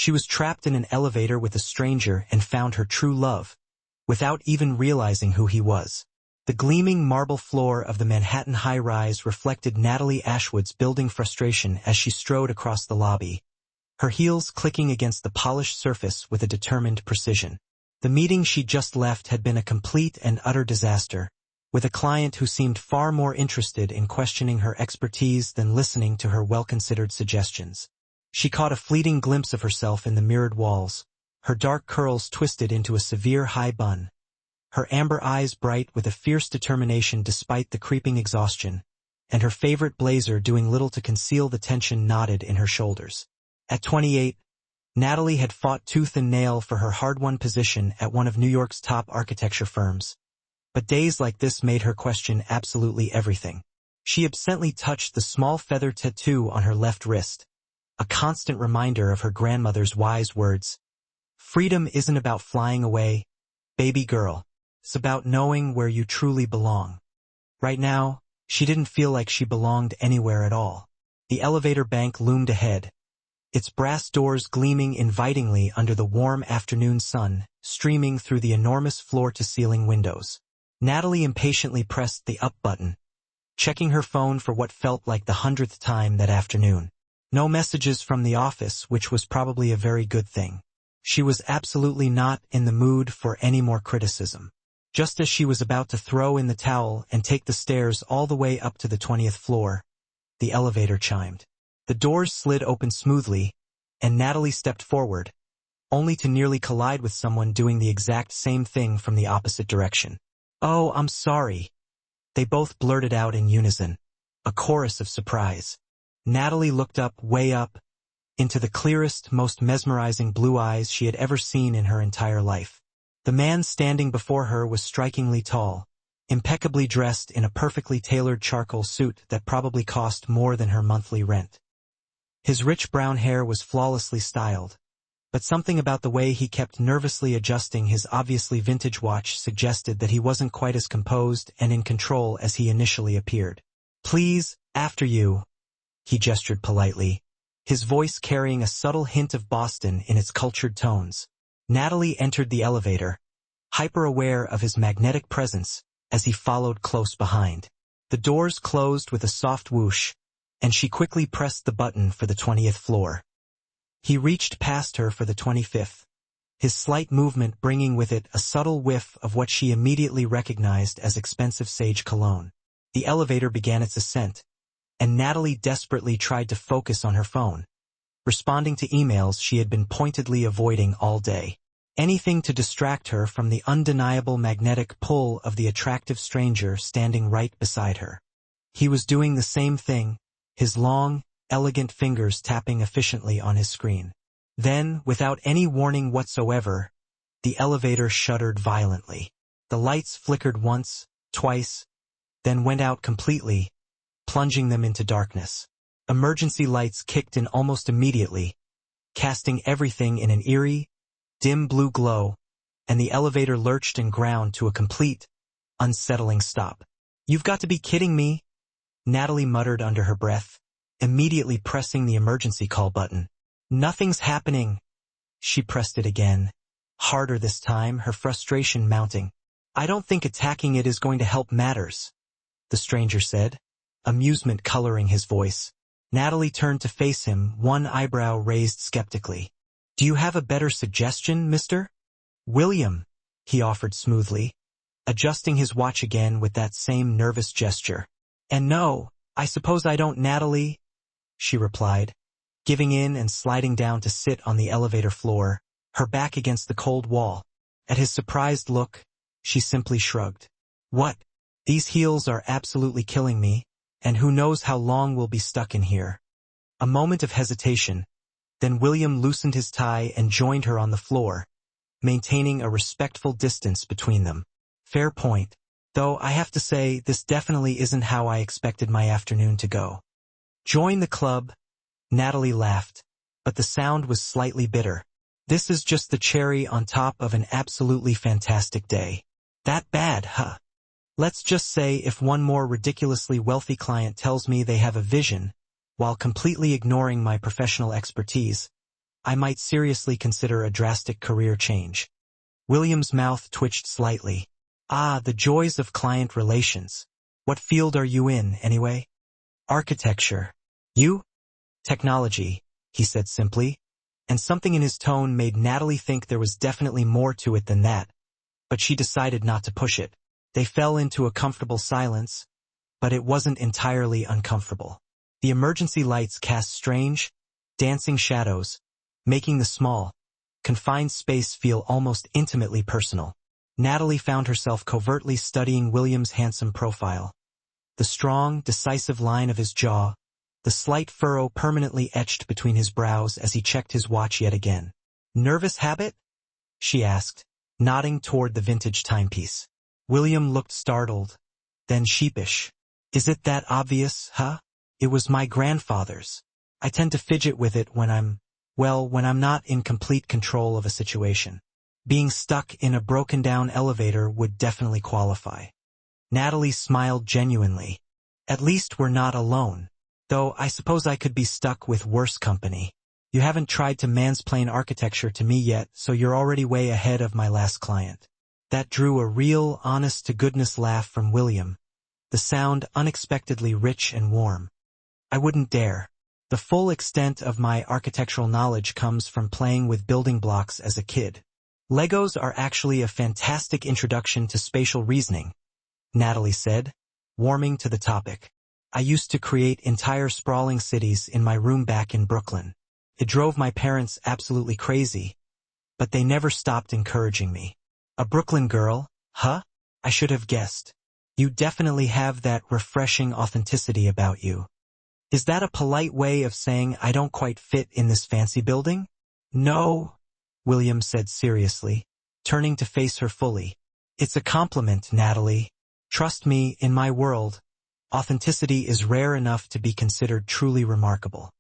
She was trapped in an elevator with a stranger and found her true love, without even realizing who he was. The gleaming marble floor of the Manhattan high-rise reflected Natalie Ashwood's building frustration as she strode across the lobby, her heels clicking against the polished surface with a determined precision. The meeting she'd just left had been a complete and utter disaster, with a client who seemed far more interested in questioning her expertise than listening to her well-considered suggestions. She caught a fleeting glimpse of herself in the mirrored walls, her dark curls twisted into a severe high bun, her amber eyes bright with a fierce determination despite the creeping exhaustion, and her favorite blazer doing little to conceal the tension knotted in her shoulders. At 28, Natalie had fought tooth and nail for her hard-won position at one of New York's top architecture firms. But days like this made her question absolutely everything. She absently touched the small feather tattoo on her left wrist, a constant reminder of her grandmother's wise words. Freedom isn't about flying away, baby girl. It's about knowing where you truly belong. Right now, she didn't feel like she belonged anywhere at all. The elevator bank loomed ahead, its brass doors gleaming invitingly under the warm afternoon sun, streaming through the enormous floor-to-ceiling windows. Natalie impatiently pressed the up button, checking her phone for what felt like the 100th time that afternoon. No messages from the office, which was probably a very good thing. She was absolutely not in the mood for any more criticism. Just as she was about to throw in the towel and take the stairs all the way up to the 20th floor, the elevator chimed. The doors slid open smoothly, and Natalie stepped forward, only to nearly collide with someone doing the exact same thing from the opposite direction. "Oh, I'm sorry," they both blurted out in unison, a chorus of surprise. Natalie looked up, way up, into the clearest, most mesmerizing blue eyes she had ever seen in her entire life. The man standing before her was strikingly tall, impeccably dressed in a perfectly tailored charcoal suit that probably cost more than her monthly rent. His rich brown hair was flawlessly styled, but something about the way he kept nervously adjusting his obviously vintage watch suggested that he wasn't quite as composed and in control as he initially appeared. "Please, after you," he gestured politely, his voice carrying a subtle hint of Boston in its cultured tones. Natalie entered the elevator, hyper-aware of his magnetic presence as he followed close behind. The doors closed with a soft whoosh, and she quickly pressed the button for the 20th floor. He reached past her for the 25th, his slight movement bringing with it a subtle whiff of what she immediately recognized as expensive sage cologne. The elevator began its ascent, and Natalie desperately tried to focus on her phone, responding to emails she had been pointedly avoiding all day. Anything to distract her from the undeniable magnetic pull of the attractive stranger standing right beside her. He was doing the same thing, his long, elegant fingers tapping efficiently on his screen. Then, without any warning whatsoever, the elevator shuddered violently. The lights flickered once, twice, then went out completely, plunging them into darkness. Emergency lights kicked in almost immediately, casting everything in an eerie, dim blue glow, and the elevator lurched and ground to a complete, unsettling stop. "You've got to be kidding me," Natalie muttered under her breath, immediately pressing the emergency call button. "Nothing's happening." She pressed it again, harder this time, her frustration mounting. "I don't think attacking it is going to help matters," the stranger said, amusement coloring his voice. Natalie turned to face him, one eyebrow raised skeptically. "Do you have a better suggestion, mister?" "William," he offered smoothly, adjusting his watch again with that same nervous gesture. "And no, I suppose I don't, Natalie," she replied, giving in and sliding down to sit on the elevator floor, her back against the cold wall. At his surprised look, she simply shrugged. "What? These heels are absolutely killing me, and who knows how long we'll be stuck in here." A moment of hesitation, then William loosened his tie and joined her on the floor, maintaining a respectful distance between them. "Fair point. Though I have to say, this definitely isn't how I expected my afternoon to go." "Join the club," Natalie laughed, but the sound was slightly bitter. "This is just the cherry on top of an absolutely fantastic day." "That bad, huh? Let's just say if one more ridiculously wealthy client tells me they have a vision, while completely ignoring my professional expertise, I might seriously consider a drastic career change. William's mouth twitched slightly. Ah, the joys of client relations. What field are you in, anyway? Architecture. You? Technology, he said simply, and something in his tone made Natalie think there was definitely more to it than that, but she decided not to push it. They fell into a comfortable silence, but it wasn't entirely uncomfortable. The emergency lights cast strange, dancing shadows, making the small, confined space feel almost intimately personal. Natalie found herself covertly studying William's handsome profile. The strong, decisive line of his jaw, the slight furrow permanently etched between his brows as he checked his watch yet again. Nervous habit? She asked, nodding toward the vintage timepiece. William looked startled, then sheepish. Is it that obvious, huh? It was my grandfather's. I tend to fidget with it when I'm not in complete control of a situation. Being stuck in a broken-down elevator would definitely qualify. Natalie smiled genuinely. At least we're not alone. Though I suppose I could be stuck with worse company. You haven't tried to mansplain architecture to me yet, so you're already way ahead of my last client. That drew a real, honest-to-goodness laugh from William, the sound unexpectedly rich and warm. I wouldn't dare. The full extent of my architectural knowledge comes from playing with building blocks as a kid. Legos are actually a fantastic introduction to spatial reasoning, Natalie said, warming to the topic. I used to create entire sprawling cities in my room back in Brooklyn. It drove my parents absolutely crazy, but they never stopped encouraging me. A Brooklyn girl, huh? I should have guessed. You definitely have that refreshing authenticity about you. Is that a polite way of saying I don't quite fit in this fancy building? No, William said seriously, turning to face her fully. It's a compliment, Natalie. Trust me, in my world, authenticity is rare enough to be considered truly remarkable.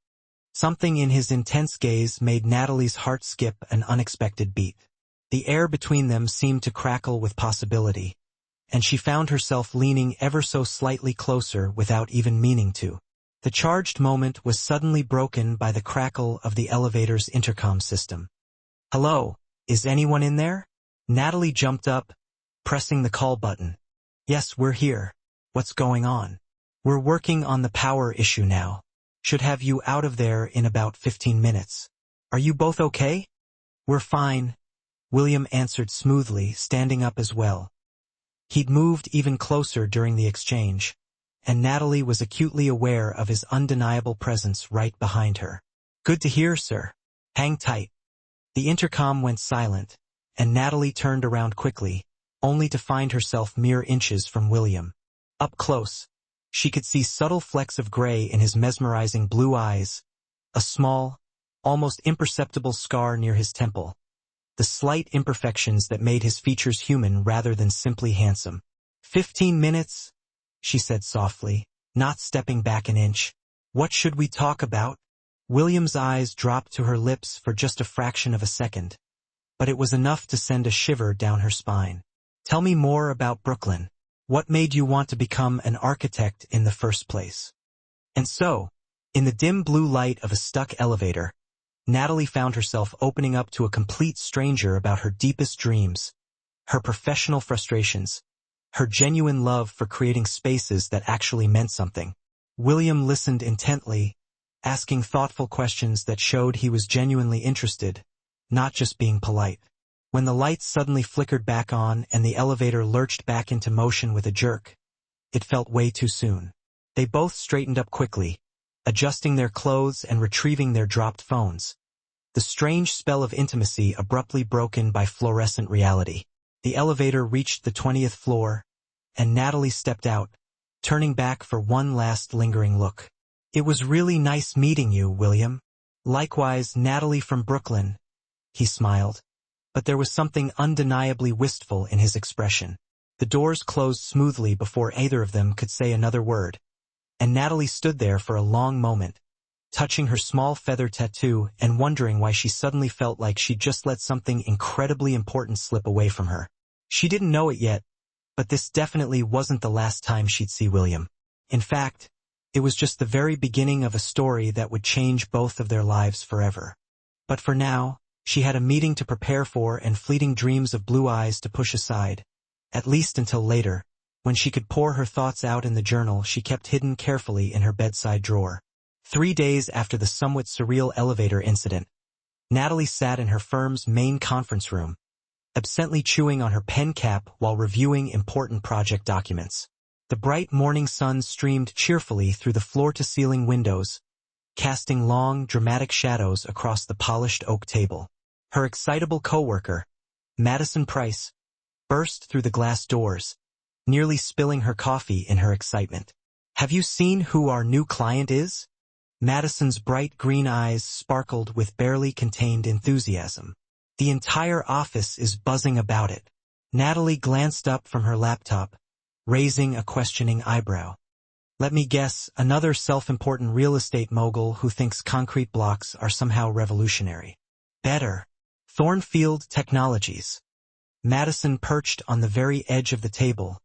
Something in his intense gaze made Natalie's heart skip an unexpected beat. The air between them seemed to crackle with possibility, and she found herself leaning ever so slightly closer without even meaning to. The charged moment was suddenly broken by the crackle of the elevator's intercom system. Hello, is anyone in there? Natalie jumped up, pressing the call button. Yes, we're here. What's going on? We're working on the power issue now. Should have you out of there in about 15 minutes. Are you both okay? We're fine, William answered smoothly, standing up as well. He'd moved even closer during the exchange, and Natalie was acutely aware of his undeniable presence right behind her. Good to hear, sir. Hang tight. The intercom went silent, and Natalie turned around quickly, only to find herself mere inches from William. Up close, she could see subtle flecks of gray in his mesmerizing blue eyes, a small, almost imperceptible scar near his temple, the slight imperfections that made his features human rather than simply handsome. 15 minutes, she said softly, not stepping back an inch. What should we talk about? William's eyes dropped to her lips for just a fraction of a second, but it was enough to send a shiver down her spine. Tell me more about Brooklyn. What made you want to become an architect in the first place? And so, in the dim blue light of a stuck elevator, Natalie found herself opening up to a complete stranger about her deepest dreams, her professional frustrations, her genuine love for creating spaces that actually meant something. William listened intently, asking thoughtful questions that showed he was genuinely interested, not just being polite. When the lights suddenly flickered back on and the elevator lurched back into motion with a jerk, it felt way too soon. They both straightened up quickly, adjusting their clothes and retrieving their dropped phones. The strange spell of intimacy abruptly broken by fluorescent reality. The elevator reached the 20th floor, and Natalie stepped out, turning back for one last lingering look. It was really nice meeting you, William. Likewise, Natalie from Brooklyn, he smiled. But there was something undeniably wistful in his expression. The doors closed smoothly before either of them could say another word, and Natalie stood there for a long moment, touching her small feather tattoo and wondering why she suddenly felt like she'd just let something incredibly important slip away from her. She didn't know it yet, but this definitely wasn't the last time she'd see William. In fact, it was just the very beginning of a story that would change both of their lives forever. But for now, she had a meeting to prepare for and fleeting dreams of blue eyes to push aside, at least until later, when she could pour her thoughts out in the journal she kept hidden carefully in her bedside drawer. 3 days after the somewhat surreal elevator incident, Natalie sat in her firm's main conference room, absently chewing on her pen cap while reviewing important project documents. The bright morning sun streamed cheerfully through the floor-to-ceiling windows, casting long, dramatic shadows across the polished oak table. Her excitable coworker, Madison Price, burst through the glass doors, nearly spilling her coffee in her excitement. "Have you seen who our new client is?" Madison's bright green eyes sparkled with barely contained enthusiasm. "The entire office is buzzing about it." Natalie glanced up from her laptop, raising a questioning eyebrow. "Let me guess, another self-important real estate mogul who thinks concrete blocks are somehow revolutionary." "Better. Thornfield Technologies." Madison perched on the very edge of the table,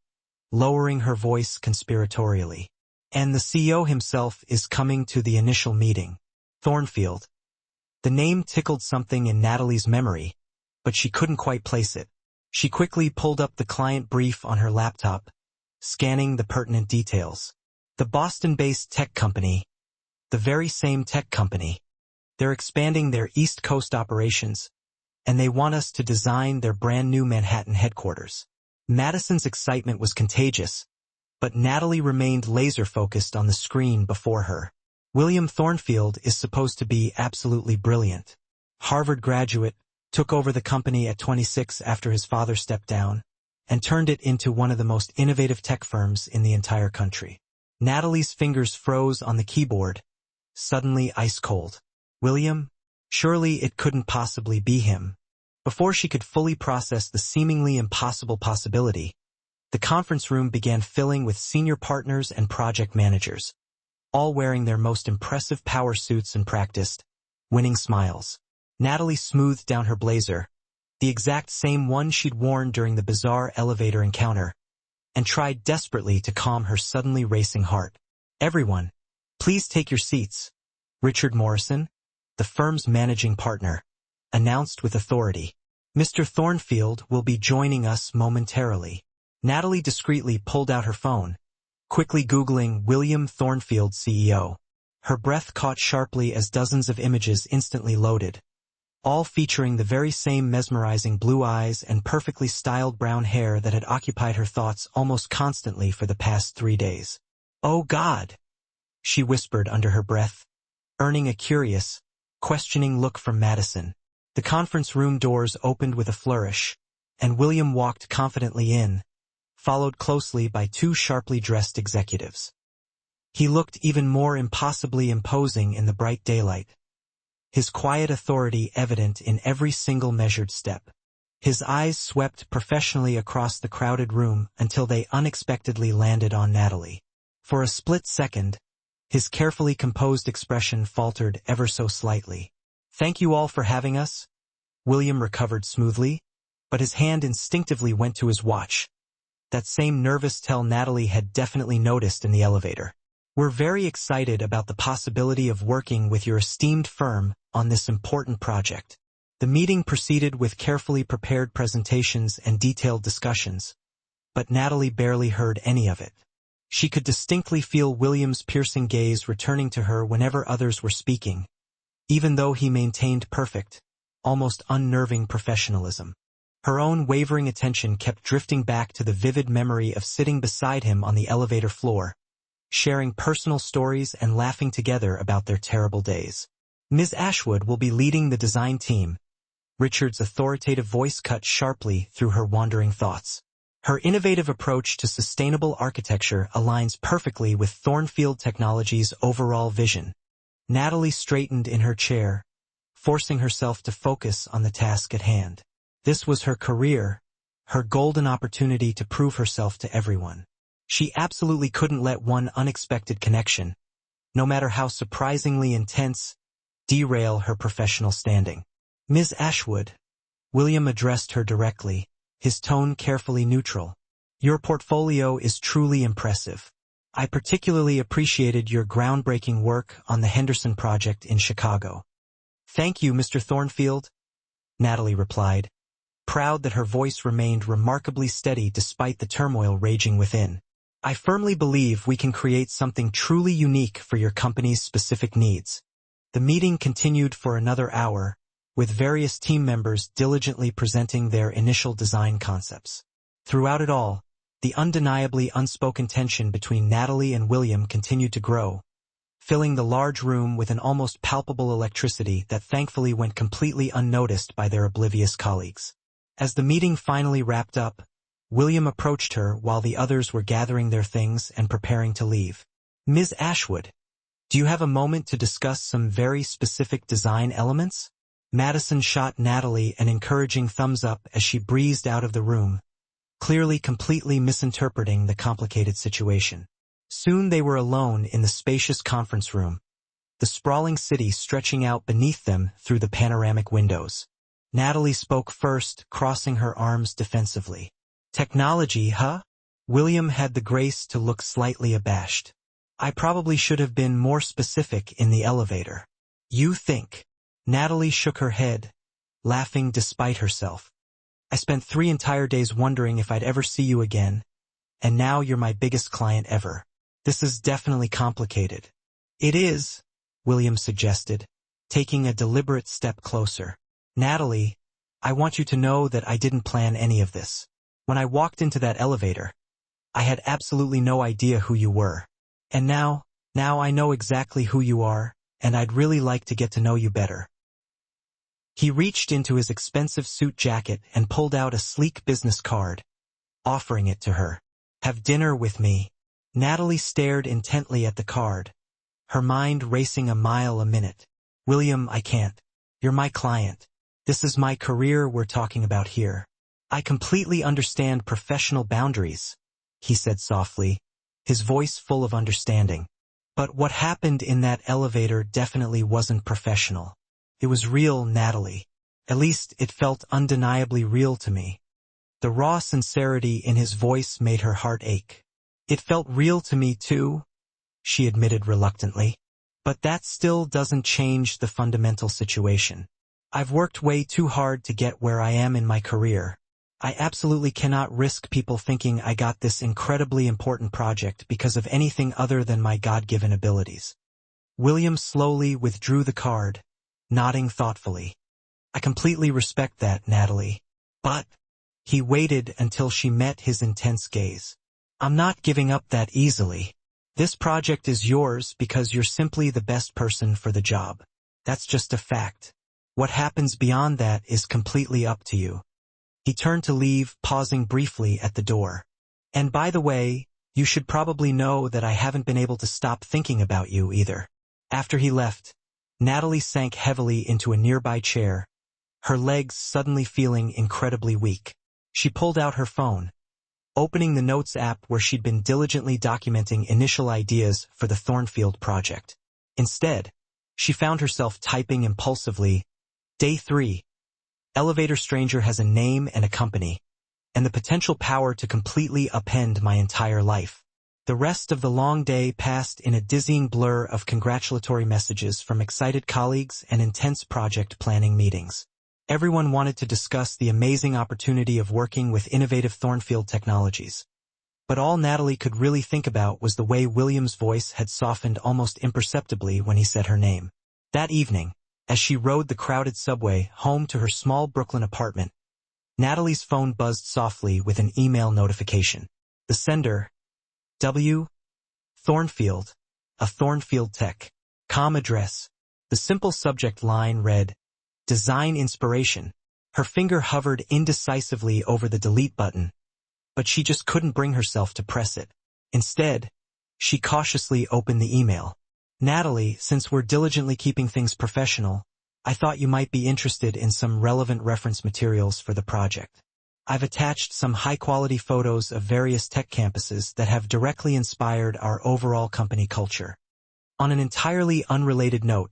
lowering her voice conspiratorially. "And the CEO himself is coming to the initial meeting." Thornfield. The name tickled something in Natalie's memory, but she couldn't quite place it. She quickly pulled up the client brief on her laptop, scanning the pertinent details. "The Boston-based tech company. The very same tech company. They're expanding their East Coast operations, and they want us to design their brand-new Manhattan headquarters." Madison's excitement was contagious, but Natalie remained laser-focused on the screen before her. William Thornfield is supposed to be absolutely brilliant. Harvard graduate, took over the company at 26 after his father stepped down, and turned it into one of the most innovative tech firms in the entire country. Natalie's fingers froze on the keyboard, suddenly ice-cold. William? Surely it couldn't possibly be him. Before she could fully process the seemingly impossible possibility, the conference room began filling with senior partners and project managers, all wearing their most impressive power suits and practiced, winning smiles. Natalie smoothed down her blazer, the exact same one she'd worn during the bizarre elevator encounter, and tried desperately to calm her suddenly racing heart. "Everyone, please take your seats," Richard Morrison, the firm's managing partner, announced with authority. "Mr. Thornfield will be joining us momentarily." Natalie discreetly pulled out her phone, quickly Googling William Thornfield CEO. Her breath caught sharply as dozens of images instantly loaded, all featuring the very same mesmerizing blue eyes and perfectly styled brown hair that had occupied her thoughts almost constantly for the past 3 days. "Oh God," she whispered under her breath, earning a curious, questioning look from Madison. The conference room doors opened with a flourish, and William walked confidently in, followed closely by 2 sharply dressed executives. He looked even more impossibly imposing in the bright daylight, his quiet authority evident in every single measured step. His eyes swept professionally across the crowded room until they unexpectedly landed on Natalie. For a split second, his carefully composed expression faltered ever so slightly. "Thank you all for having us," William recovered smoothly, but his hand instinctively went to his watch. That same nervous tell Natalie had definitely noticed in the elevator. "We're very excited about the possibility of working with your esteemed firm on this important project." The meeting proceeded with carefully prepared presentations and detailed discussions, but Natalie barely heard any of it. She could distinctly feel William's piercing gaze returning to her whenever others were speaking, even though he maintained perfect, almost unnerving professionalism. Her own wavering attention kept drifting back to the vivid memory of sitting beside him on the elevator floor, sharing personal stories and laughing together about their terrible days. "Ms. Ashwood will be leading the design team." Richard's authoritative voice cut sharply through her wandering thoughts. Her innovative approach to sustainable architecture aligns perfectly with Thornfield Technologies' overall vision. Natalie straightened in her chair, forcing herself to focus on the task at hand. This was her career, her golden opportunity to prove herself to everyone. She absolutely couldn't let one unexpected connection, no matter how surprisingly intense, derail her professional standing. "Ms. Ashwood," William addressed her directly, his tone carefully neutral. "Your portfolio is truly impressive. I particularly appreciated your groundbreaking work on the Henderson project in Chicago. Thank you, Mr. Thornfield, Natalie replied, proud that her voice remained remarkably steady despite the turmoil raging within. I firmly believe we can create something truly unique for your company's specific needs. The meeting continued for another hour, with various team members diligently presenting their initial design concepts. Throughout it all, the undeniably unspoken tension between Natalie and William continued to grow, filling the large room with an almost palpable electricity that thankfully went completely unnoticed by their oblivious colleagues. As the meeting finally wrapped up, William approached her while the others were gathering their things and preparing to leave. Ms. Ashwood, do you have a moment to discuss some very specific design elements? Madison shot Natalie an encouraging thumbs up as she breezed out of the room, clearly completely misinterpreting the complicated situation. Soon they were alone in the spacious conference room, the sprawling city stretching out beneath them through the panoramic windows. Natalie spoke first, crossing her arms defensively. Technology, huh? William had the grace to look slightly abashed. I probably should have been more specific in the elevator. You think? Natalie shook her head, laughing despite herself. I spent 3 entire days wondering if I'd ever see you again, and now you're my biggest client ever. This is definitely complicated. It is, William suggested, taking a deliberate step closer. Natalie, I want you to know that I didn't plan any of this. When I walked into that elevator, I had absolutely no idea who you were. And now I know exactly who you are, and I'd really like to get to know you better. He reached into his expensive suit jacket and pulled out a sleek business card, offering it to her. Have dinner with me. Natalie stared intently at the card, her mind racing a mile a minute. William, I can't. You're my client. This is my career we're talking about here. I completely understand professional boundaries, he said softly, his voice full of understanding. But what happened in that elevator definitely wasn't professional. It was real, Natalie. At least it felt undeniably real to me. The raw sincerity in his voice made her heart ache. It felt real to me too, she admitted reluctantly. But that still doesn't change the fundamental situation. I've worked way too hard to get where I am in my career. I absolutely cannot risk people thinking I got this incredibly important project because of anything other than my God-given abilities. William slowly withdrew the card, nodding thoughtfully. I completely respect that, Natalie. But he waited until she met his intense gaze. I'm not giving up that easily. This project is yours because you're simply the best person for the job. That's just a fact. What happens beyond that is completely up to you. He turned to leave, pausing briefly at the door. And by the way, you should probably know that I haven't been able to stop thinking about you either. After he left, Natalie sank heavily into a nearby chair, her legs suddenly feeling incredibly weak. She pulled out her phone, opening the Notes app where she'd been diligently documenting initial ideas for the Thornfield project. Instead, she found herself typing impulsively, Day 3. Elevator Stranger has a name and a company, and the potential power to completely upend my entire life. The rest of the long day passed in a dizzying blur of congratulatory messages from excited colleagues and intense project planning meetings. Everyone wanted to discuss the amazing opportunity of working with innovative Thornfield technologies. But all Natalie could really think about was the way William's voice had softened almost imperceptibly when he said her name. That evening, as she rode the crowded subway home to her small Brooklyn apartment, Natalie's phone buzzed softly with an email notification. The sender, W. Thornfield, a Thornfield Tech. Com address. The simple subject line read, Design Inspiration. Her finger hovered indecisively over the delete button, but she just couldn't bring herself to press it. Instead, she cautiously opened the email. Natalie, since we're diligently keeping things professional, I thought you might be interested in some relevant reference materials for the project. I've attached some high-quality photos of various tech campuses that have directly inspired our overall company culture. On an entirely unrelated note,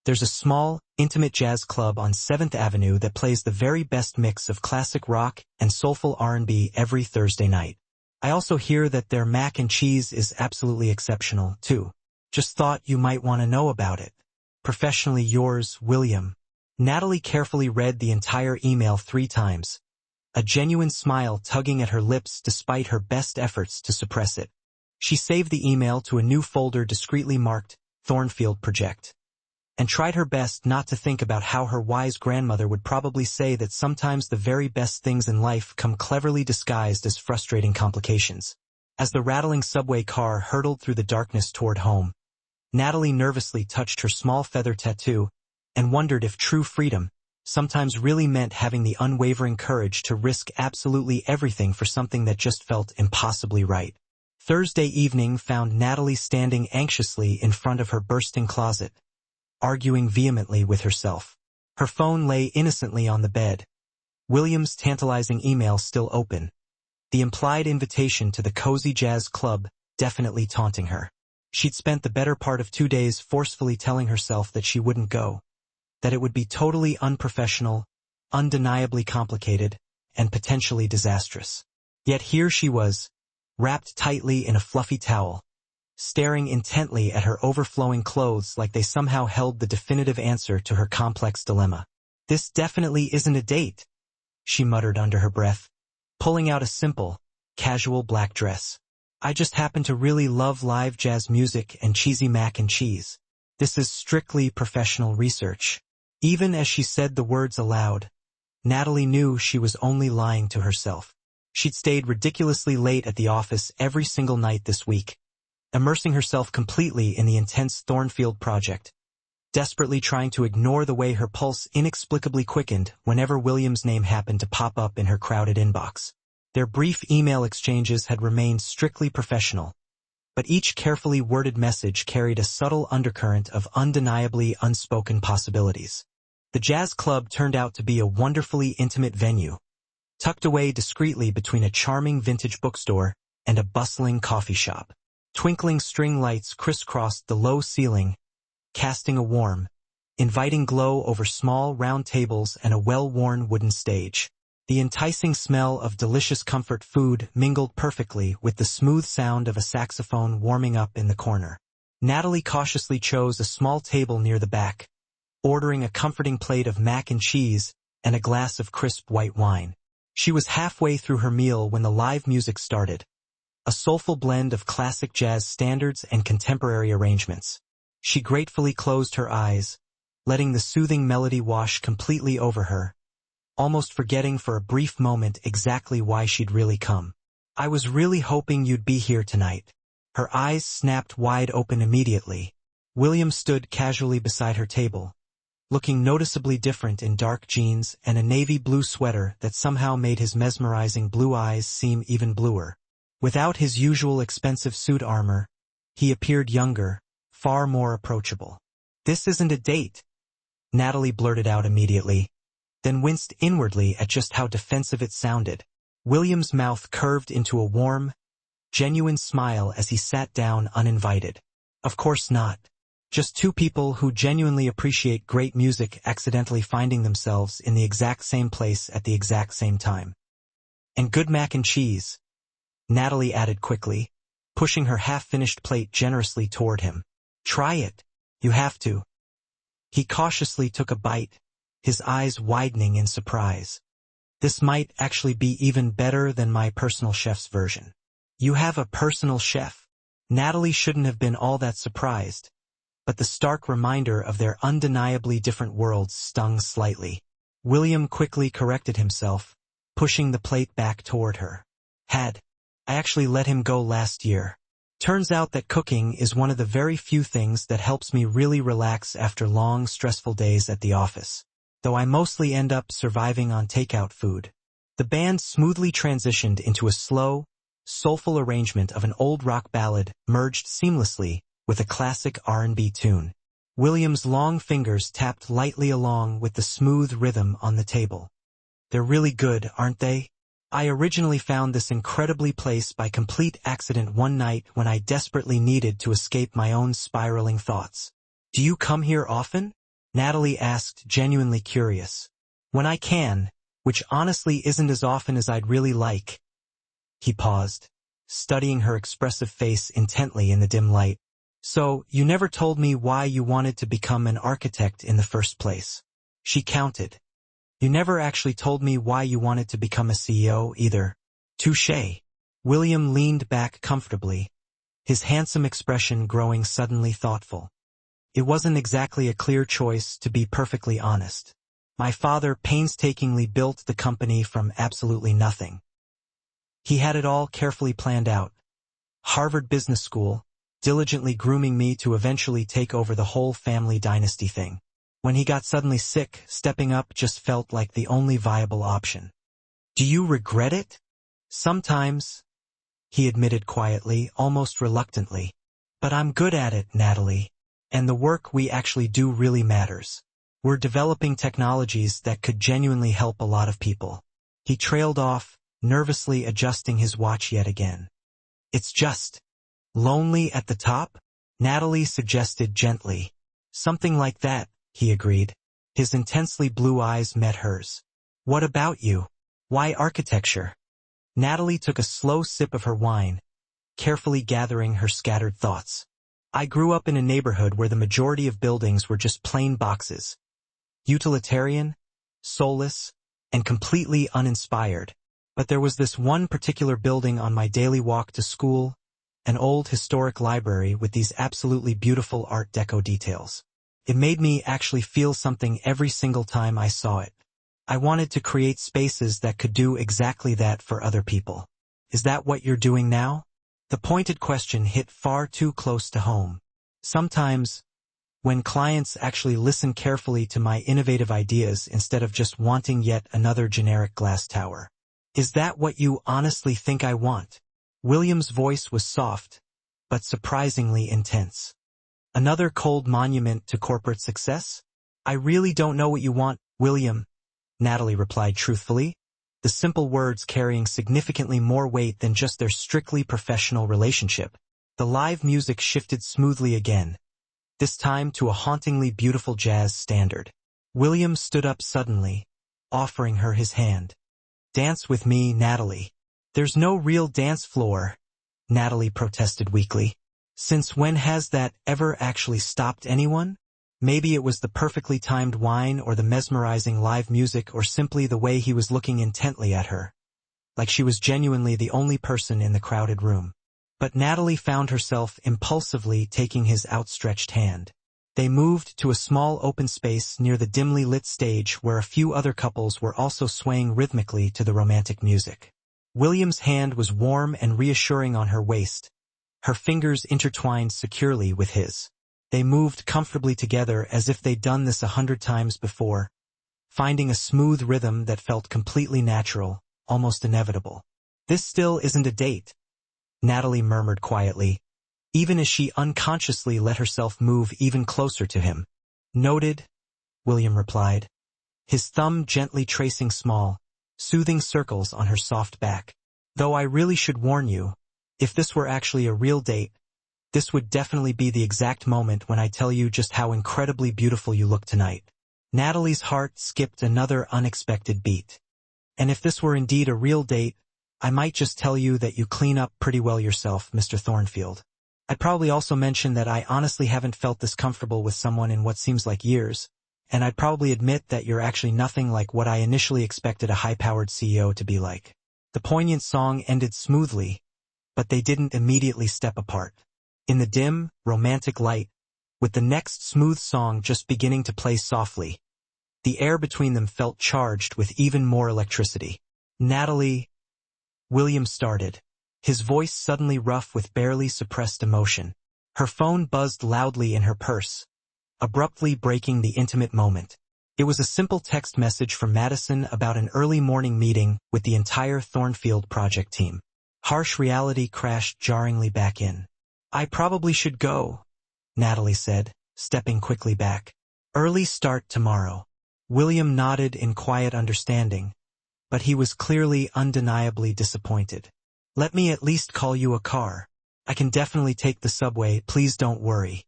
there's a small, intimate jazz club on 7th Avenue that plays the very best mix of classic rock and soulful R&B every Thursday night. I also hear that their mac and cheese is absolutely exceptional, too. Just thought you might want to know about it. Professionally yours, William. Natalie carefully read the entire email 3 times, a genuine smile tugging at her lips despite her best efforts to suppress it. She saved the email to a new folder discreetly marked Thornfield Project, and tried her best not to think about how her wise grandmother would probably say that sometimes the very best things in life come cleverly disguised as frustrating complications. As the rattling subway car hurtled through the darkness toward home, Natalie nervously touched her small feather tattoo and wondered if true freedom sometimes really meant having the unwavering courage to risk absolutely everything for something that just felt impossibly right. Thursday evening found Natalie standing anxiously in front of her bursting closet, arguing vehemently with herself. Her phone lay innocently on the bed, William's tantalizing email still open, the implied invitation to the cozy jazz club definitely taunting her. She'd spent the better part of 2 days forcefully telling herself that she wouldn't go, that it would be totally unprofessional, undeniably complicated, and potentially disastrous. Yet here she was, wrapped tightly in a fluffy towel, staring intently at her overflowing clothes like they somehow held the definitive answer to her complex dilemma. "This definitely isn't a date," she muttered under her breath, pulling out a simple, casual black dress. "I just happen to really love live jazz music and cheesy mac and cheese. This is strictly professional research." Even as she said the words aloud, Natalie knew she was only lying to herself. She'd stayed ridiculously late at the office every single night this week, immersing herself completely in the intense Thornfield project, desperately trying to ignore the way her pulse inexplicably quickened whenever William's name happened to pop up in her crowded inbox. Their brief email exchanges had remained strictly professional, but each carefully worded message carried a subtle undercurrent of undeniably unspoken possibilities. The jazz club turned out to be a wonderfully intimate venue, tucked away discreetly between a charming vintage bookstore and a bustling coffee shop. Twinkling string lights crisscrossed the low ceiling, casting a warm, inviting glow over small round tables and a well-worn wooden stage. The enticing smell of delicious comfort food mingled perfectly with the smooth sound of a saxophone warming up in the corner. Natalie cautiously chose a small table near the back, ordering a comforting plate of mac and cheese and a glass of crisp white wine. She was halfway through her meal when the live music started, a soulful blend of classic jazz standards and contemporary arrangements. She gratefully closed her eyes, letting the soothing melody wash completely over her, almost forgetting for a brief moment exactly why she'd really come. "I was really hoping you'd be here tonight." Her eyes snapped wide open immediately. William stood casually beside her table, looking noticeably different in dark jeans and a navy blue sweater that somehow made his mesmerizing blue eyes seem even bluer. Without his usual expensive suit armor, he appeared younger, far more approachable. "This isn't a date," Natalie blurted out immediately, then winced inwardly at just how defensive it sounded. William's mouth curved into a warm, genuine smile as he sat down uninvited. "Of course not. Just 2 people who genuinely appreciate great music accidentally finding themselves in the exact same place at the exact same time. And good mac and cheese," Natalie added quickly, pushing her half-finished plate generously toward him. "Try it. You have to." He cautiously took a bite, his eyes widening in surprise. "This might actually be even better than my personal chef's version." "You have a personal chef?" Natalie shouldn't have been all that surprised, but the stark reminder of their undeniably different worlds stung slightly. William quickly corrected himself, pushing the plate back toward her. I actually let him go last year. Turns out that cooking is one of the very few things that helps me really relax after long, stressful days at the office, though I mostly end up surviving on takeout food." The band smoothly transitioned into a slow, soulful arrangement of an old rock ballad merged seamlessly with a classic R&B tune. William's long fingers tapped lightly along with the smooth rhythm on the table. "They're really good, aren't they? I originally found this incredibly place by complete accident one night when I desperately needed to escape my own spiraling thoughts." "Do you come here often?" Natalie asked, genuinely curious. "When I can, which honestly isn't as often as I'd really like." He paused, studying her expressive face intently in the dim light. "So, you never told me why you wanted to become an architect in the first place." She counted. You never actually told me why you wanted to become a CEO either. Touché. William leaned back comfortably, his handsome expression growing suddenly thoughtful. It wasn't exactly a clear choice, to be perfectly honest. My father painstakingly built the company from absolutely nothing. He had it all carefully planned out. Harvard Business School, diligently grooming me to eventually take over the whole family dynasty thing. When he got suddenly sick, stepping up just felt like the only viable option. Do you regret it? Sometimes, he admitted quietly, almost reluctantly. But I'm good at it, Natalie. And the work we actually do really matters. We're developing technologies that could genuinely help a lot of people. He trailed off, nervously adjusting his watch yet again. It's just lonely at the top? Natalie suggested gently. Something like that, he agreed. His intensely blue eyes met hers. What about you? Why architecture? Natalie took a slow sip of her wine, carefully gathering her scattered thoughts. I grew up in a neighborhood where the majority of buildings were just plain boxes. Utilitarian, soulless, and completely uninspired. But there was this one particular building on my daily walk to school, an old historic library with these absolutely beautiful Art Deco details. It made me actually feel something every single time I saw it. I wanted to create spaces that could do exactly that for other people. Is that what you're doing now? The pointed question hit far too close to home. Sometimes, when clients actually listen carefully to my innovative ideas instead of just wanting yet another generic glass tower. Is that what you honestly think I want? William's voice was soft, but surprisingly intense. Another cold monument to corporate success? I really don't know what you want, William, Natalie replied truthfully, the simple words carrying significantly more weight than just their strictly professional relationship. The live music shifted smoothly again, this time to a hauntingly beautiful jazz standard. William stood up suddenly, offering her his hand. Dance with me, Natalie. There's no real dance floor, Natalie protested weakly. Since when has that ever actually stopped anyone? Maybe it was the perfectly timed wine or the mesmerizing live music or simply the way he was looking intently at her, like she was genuinely the only person in the crowded room. But Natalie found herself impulsively taking his outstretched hand. They moved to a small open space near the dimly lit stage where a few other couples were also swaying rhythmically to the romantic music. William's hand was warm and reassuring on her waist, her fingers intertwined securely with his. They moved comfortably together as if they'd done this 100 times before, finding a smooth rhythm that felt completely natural, almost inevitable. This still isn't a date, Natalie murmured quietly, even as she unconsciously let herself move even closer to him. Noted, William replied, his thumb gently tracing small, soothing circles on her soft back. Though I really should warn you, if this were actually a real date, this would definitely be the exact moment when I tell you just how incredibly beautiful you look tonight. Natalie's heart skipped another unexpected beat. And if this were indeed a real date, I might just tell you that you clean up pretty well yourself, Mr. Thornfield. I'd probably also mention that I honestly haven't felt this comfortable with someone in what seems like years, and I'd probably admit that you're actually nothing like what I initially expected a high-powered CEO to be like. The poignant song ended smoothly, but they didn't immediately step apart. In the dim, romantic light, with the next smooth song just beginning to play softly, the air between them felt charged with even more electricity. Natalie, William started, his voice suddenly rough with barely suppressed emotion. Her phone buzzed loudly in her purse, abruptly breaking the intimate moment. It was a simple text message from Madison about an early morning meeting with the entire Thornfield project team. Harsh reality crashed jarringly back in. I probably should go, Natalie said, stepping quickly back. Early start tomorrow. William nodded in quiet understanding, but he was clearly undeniably disappointed. Let me at least call you a car. I can definitely take the subway, please don't worry.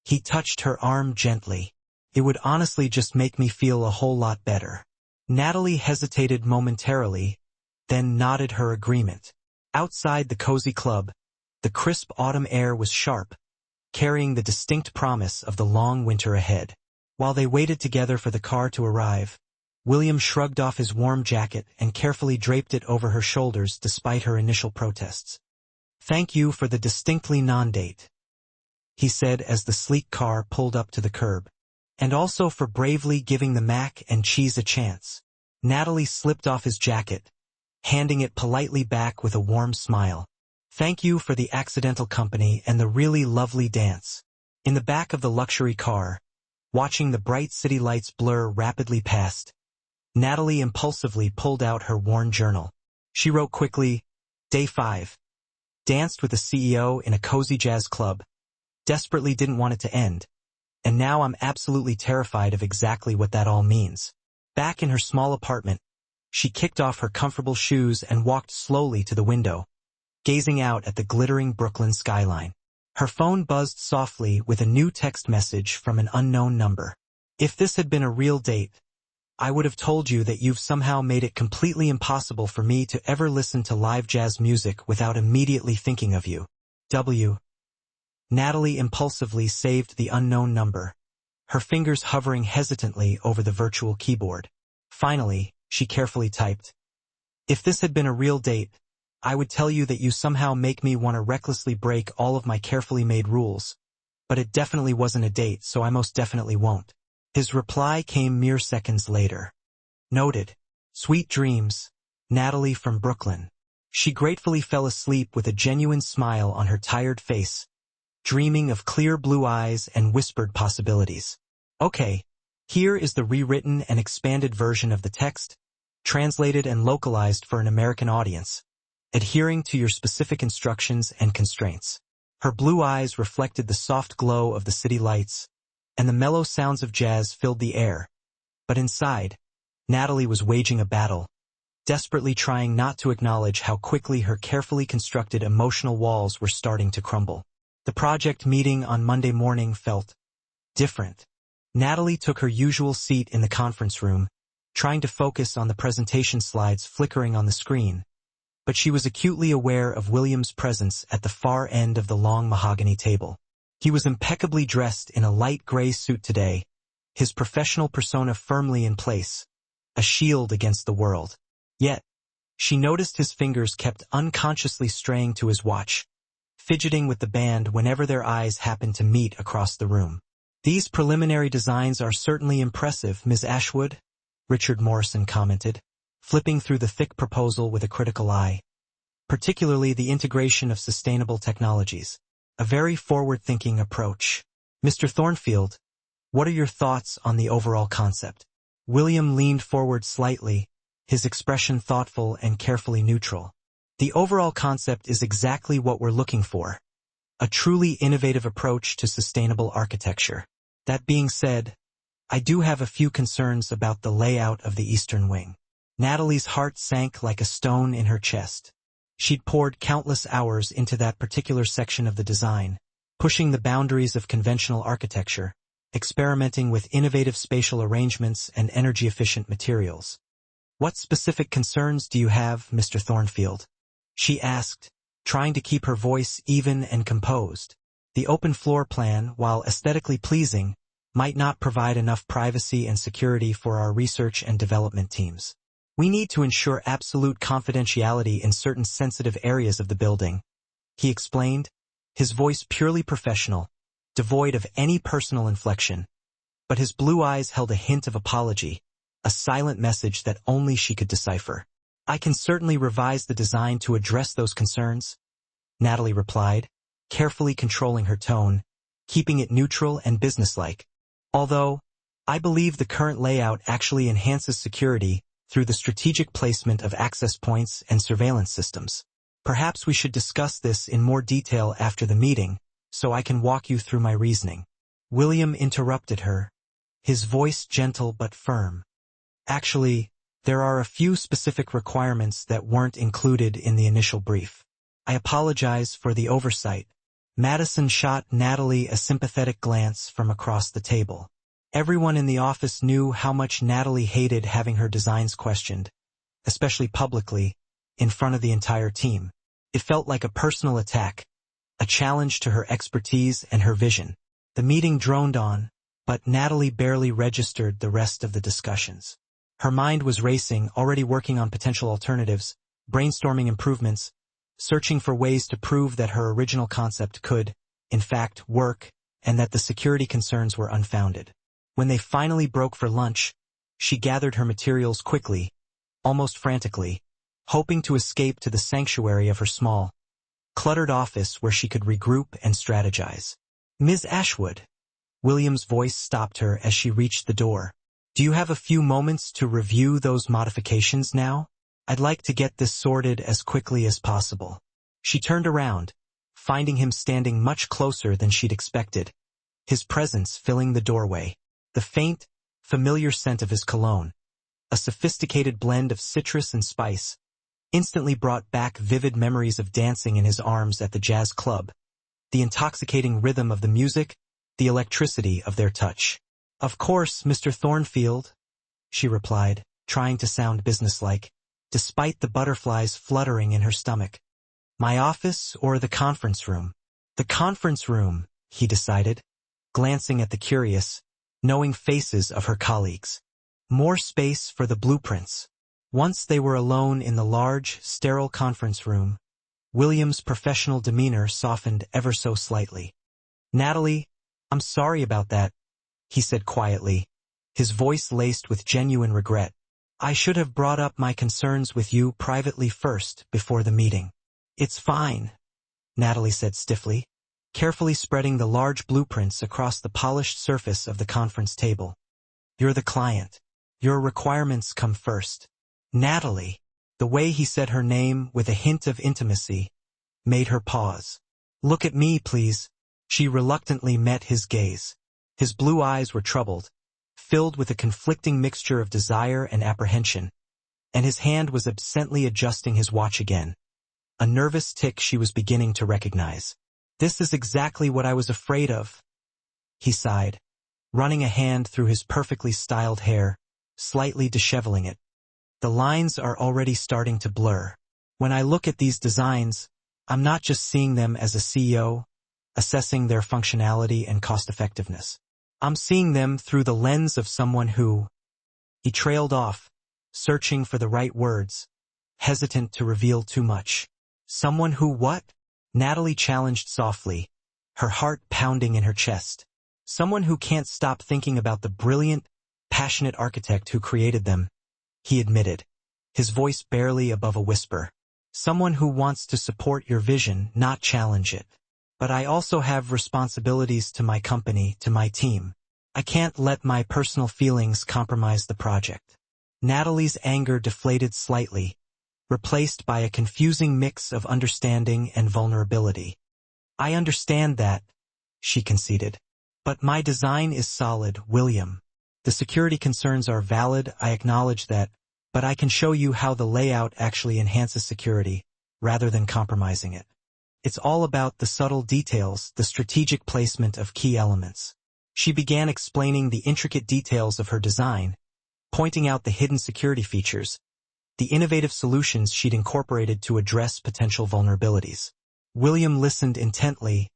He touched her arm gently. It would honestly just make me feel a whole lot better. Natalie hesitated momentarily, then nodded her agreement. Outside the cozy club, the crisp autumn air was sharp, carrying the distinct promise of the long winter ahead. While they waited together for the car to arrive, William shrugged off his warm jacket and carefully draped it over her shoulders despite her initial protests. "Thank you for the distinctly non-date," he said as the sleek car pulled up to the curb. "And also for bravely giving the mac and cheese a chance." Natalie slipped off his jacket, handing it politely back with a warm smile. "Thank you for the accidental company and the really lovely dance." In the back of the luxury car, watching the bright city lights blur rapidly past, Natalie impulsively pulled out her worn journal. She wrote quickly, "Day 5. Danced with the CEO in a cozy jazz club. Desperately didn't want it to end. And now I'm absolutely terrified of exactly what that all means." Back in her small apartment, she kicked off her comfortable shoes and walked slowly to the window, gazing out at the glittering Brooklyn skyline. Her phone buzzed softly with a new text message from an unknown number. "If this had been a real date, I would have told you that you've somehow made it completely impossible for me to ever listen to live jazz music without immediately thinking of you. W." Natalie impulsively saved the unknown number, her fingers hovering hesitantly over the virtual keyboard. Finally, she carefully typed, "If this had been a real date, I would tell you that you somehow make me want to recklessly break all of my carefully made rules. But it definitely wasn't a date, so I most definitely won't." His reply came mere seconds later. Noted. "Sweet dreams, Natalie from Brooklyn." She gratefully fell asleep with a genuine smile on her tired face, dreaming of clear blue eyes and whispered possibilities. Okay, here is the rewritten and expanded version of the text, translated and localized for an American audience, adhering to your specific instructions and constraints. Her blue eyes reflected the soft glow of the city lights, and the mellow sounds of jazz filled the air. But inside, Natalie was waging a battle, desperately trying not to acknowledge how quickly her carefully constructed emotional walls were starting to crumble. The project meeting on Monday morning felt different. Natalie took her usual seat in the conference room, trying to focus on the presentation slides flickering on the screen, but she was acutely aware of William's presence at the far end of the long mahogany table. He was impeccably dressed in a light gray suit today, his professional persona firmly in place, a shield against the world. Yet, she noticed his fingers kept unconsciously straying to his watch, fidgeting with the band whenever their eyes happened to meet across the room. "These preliminary designs are certainly impressive, Ms. Ashwood," Richard Morrison commented, flipping through the thick proposal with a critical eye. "Particularly the integration of sustainable technologies. A very forward-thinking approach. Mr. Thornfield, what are your thoughts on the overall concept?" William leaned forward slightly, his expression thoughtful and carefully neutral. "The overall concept is exactly what we're looking for. A truly innovative approach to sustainable architecture. That being said, I do have a few concerns about the layout of the eastern wing." Natalie's heart sank like a stone in her chest. She'd poured countless hours into that particular section of the design, pushing the boundaries of conventional architecture, experimenting with innovative spatial arrangements and energy-efficient materials. "What specific concerns do you have, Mr. Thornfield?" she asked, trying to keep her voice even and composed. "The open floor plan, while aesthetically pleasing, might not provide enough privacy and security for our research and development teams. We need to ensure absolute confidentiality in certain sensitive areas of the building," he explained, his voice purely professional, devoid of any personal inflection. But his blue eyes held a hint of apology, a silent message that only she could decipher. "I can certainly revise the design to address those concerns," Natalie replied, carefully controlling her tone, keeping it neutral and businesslike. "Although, I believe the current layout actually enhances security through the strategic placement of access points and surveillance systems. Perhaps we should discuss this in more detail after the meeting, so I can walk you through my reasoning." William interrupted her, his voice gentle but firm. "Actually, there are a few specific requirements that weren't included in the initial brief. I apologize for the oversight." Madison shot Natalie a sympathetic glance from across the table. Everyone in the office knew how much Natalie hated having her designs questioned, especially publicly, in front of the entire team. It felt like a personal attack, a challenge to her expertise and her vision. The meeting droned on, but Natalie barely registered the rest of the discussions. Her mind was racing, already working on potential alternatives, brainstorming improvements, searching for ways to prove that her original concept could, in fact, work, and that the security concerns were unfounded. When they finally broke for lunch, she gathered her materials quickly, almost frantically, hoping to escape to the sanctuary of her small, cluttered office where she could regroup and strategize. "Ms. Ashwood." William's voice stopped her as she reached the door. "Do you have a few moments to review those modifications now? I'd like to get this sorted as quickly as possible." She turned around, finding him standing much closer than she'd expected, his presence filling the doorway. The faint, familiar scent of his cologne, a sophisticated blend of citrus and spice, instantly brought back vivid memories of dancing in his arms at the jazz club, the intoxicating rhythm of the music, the electricity of their touch. "Of course, Mr. Thornfield," she replied, trying to sound businesslike, despite the butterflies fluttering in her stomach. "My office or the conference room?" "The conference room," he decided, glancing at the curious, knowing faces of her colleagues. More space for the blueprints. Once they were alone in the large, sterile conference room, William's professional demeanor softened ever so slightly. "Natalie, I'm sorry about that," he said quietly, his voice laced with genuine regret. "I should have brought up my concerns with you privately first before the meeting." "It's fine," Natalie said stiffly, carefully spreading the large blueprints across the polished surface of the conference table. "You're the client. Your requirements come first." "Natalie." The way he said her name with a hint of intimacy made her pause. "Look at me, please." She reluctantly met his gaze. His blue eyes were troubled, filled with a conflicting mixture of desire and apprehension, and his hand was absently adjusting his watch again, a nervous tick she was beginning to recognize. "This is exactly what I was afraid of," he sighed, running a hand through his perfectly styled hair, slightly disheveling it. "The lines are already starting to blur. When I look at these designs, I'm not just seeing them as a CEO, assessing their functionality and cost-effectiveness. I'm seeing them through the lens of someone who—" He trailed off, searching for the right words, hesitant to reveal too much. "Someone who what?" Natalie challenged softly, her heart pounding in her chest. "Someone who can't stop thinking about the brilliant, passionate architect who created them," he admitted, his voice barely above a whisper. "Someone who wants to support your vision, not challenge it. But I also have responsibilities to my company, to my team. I can't let my personal feelings compromise the project." Natalie's anger deflated slightly, replaced by a confusing mix of understanding and vulnerability. "I understand that," she conceded. "But my design is solid, William. The security concerns are valid, I acknowledge that, but I can show you how the layout actually enhances security, rather than compromising it. It's all about the subtle details, the strategic placement of key elements." She began explaining the intricate details of her design, pointing out the hidden security features, the innovative solutions she'd incorporated to address potential vulnerabilities. William listened intently,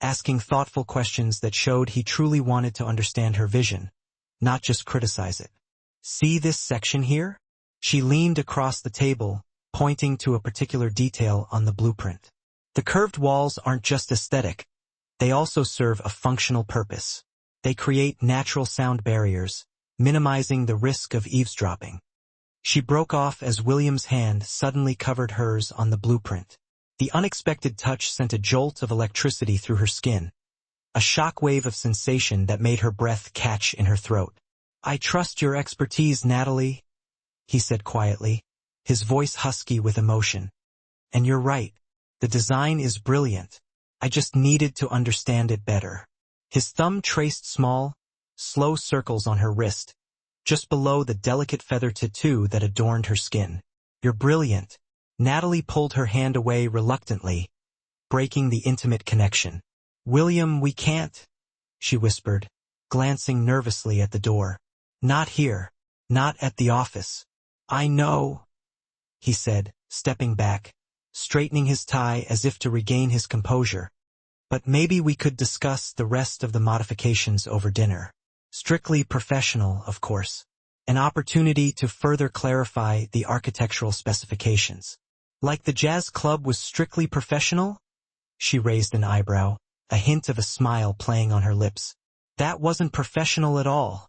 asking thoughtful questions that showed he truly wanted to understand her vision, not just criticize it. "See this section here?" She leaned across the table, pointing to a particular detail on the blueprint. "The curved walls aren't just aesthetic, they also serve a functional purpose. They create natural sound barriers, minimizing the risk of eavesdropping." She broke off as William's hand suddenly covered hers on the blueprint. The unexpected touch sent a jolt of electricity through her skin, a shock wave of sensation that made her breath catch in her throat. "I trust your expertise, Natalie," he said quietly, his voice husky with emotion. "And you're right. The design is brilliant. I just needed to understand it better." His thumb traced small, slow circles on her wrist, just below the delicate feather tattoo that adorned her skin. "You're brilliant." Natalie pulled her hand away reluctantly, breaking the intimate connection. "William, we can't," she whispered, glancing nervously at the door. "Not here. Not at the office." "I know," he said, stepping back, straightening his tie as if to regain his composure. "But maybe we could discuss the rest of the modifications over dinner." Strictly professional, of course. An opportunity to further clarify the architectural specifications. Like the jazz club was strictly professional? She raised an eyebrow, a hint of a smile playing on her lips. That wasn't professional at all.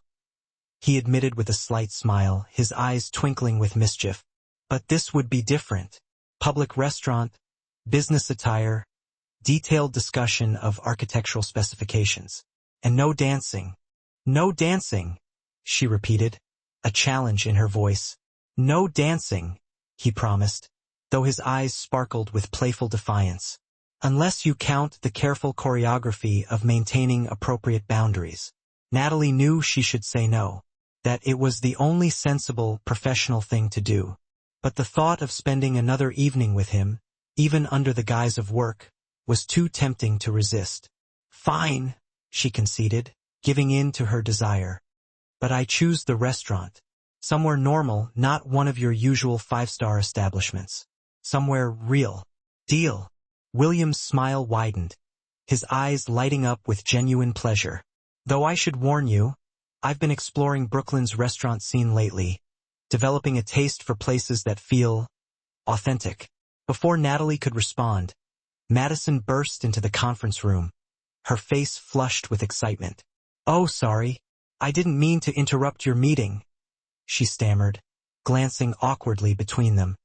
He admitted with a slight smile, his eyes twinkling with mischief. But this would be different. Public restaurant, business attire, detailed discussion of architectural specifications. And no dancing. No dancing, she repeated, a challenge in her voice. No dancing, he promised, though his eyes sparkled with playful defiance. Unless you count the careful choreography of maintaining appropriate boundaries. Natalie knew she should say no, that it was the only sensible, professional thing to do. But the thought of spending another evening with him, even under the guise of work, was too tempting to resist. Fine, she conceded, giving in to her desire. But I choose the restaurant. Somewhere normal, not one of your usual five-star establishments. Somewhere real. Deal. William's smile widened, his eyes lighting up with genuine pleasure. Though I should warn you, I've been exploring Brooklyn's restaurant scene lately, developing a taste for places that feel authentic. Before Natalie could respond, Madison burst into the conference room, her face flushed with excitement. Oh, sorry, I didn't mean to interrupt your meeting, she stammered, glancing awkwardly between them.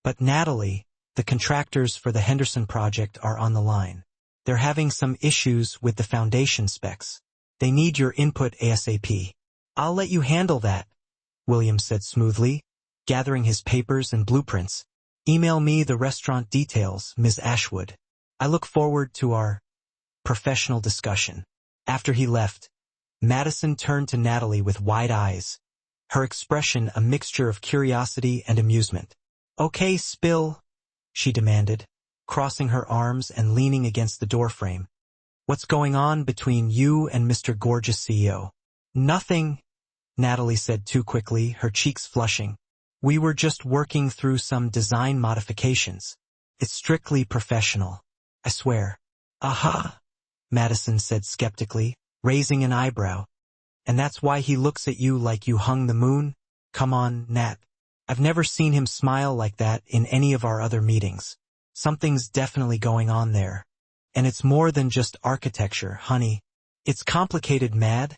But Natalie, the contractors for the Henderson project are on the line. They're having some issues with the foundation specs. They need your input ASAP. I'll let you handle that, William said smoothly, gathering his papers and blueprints. Email me the restaurant details, Ms. Ashwood. I look forward to our professional discussion. After he left, Madison turned to Natalie with wide eyes, her expression a mixture of curiosity and amusement. Okay, spill, she demanded, crossing her arms and leaning against the doorframe. What's going on between you and Mr. Gorgeous CEO? Nothing, Natalie said too quickly, her cheeks flushing. We were just working through some design modifications. It's strictly professional, I swear. Aha, Madison said skeptically, raising an eyebrow. And that's why he looks at you like you hung the moon? Come on, Nat. I've never seen him smile like that in any of our other meetings. Something's definitely going on there. And it's more than just architecture, honey. It's complicated, mad,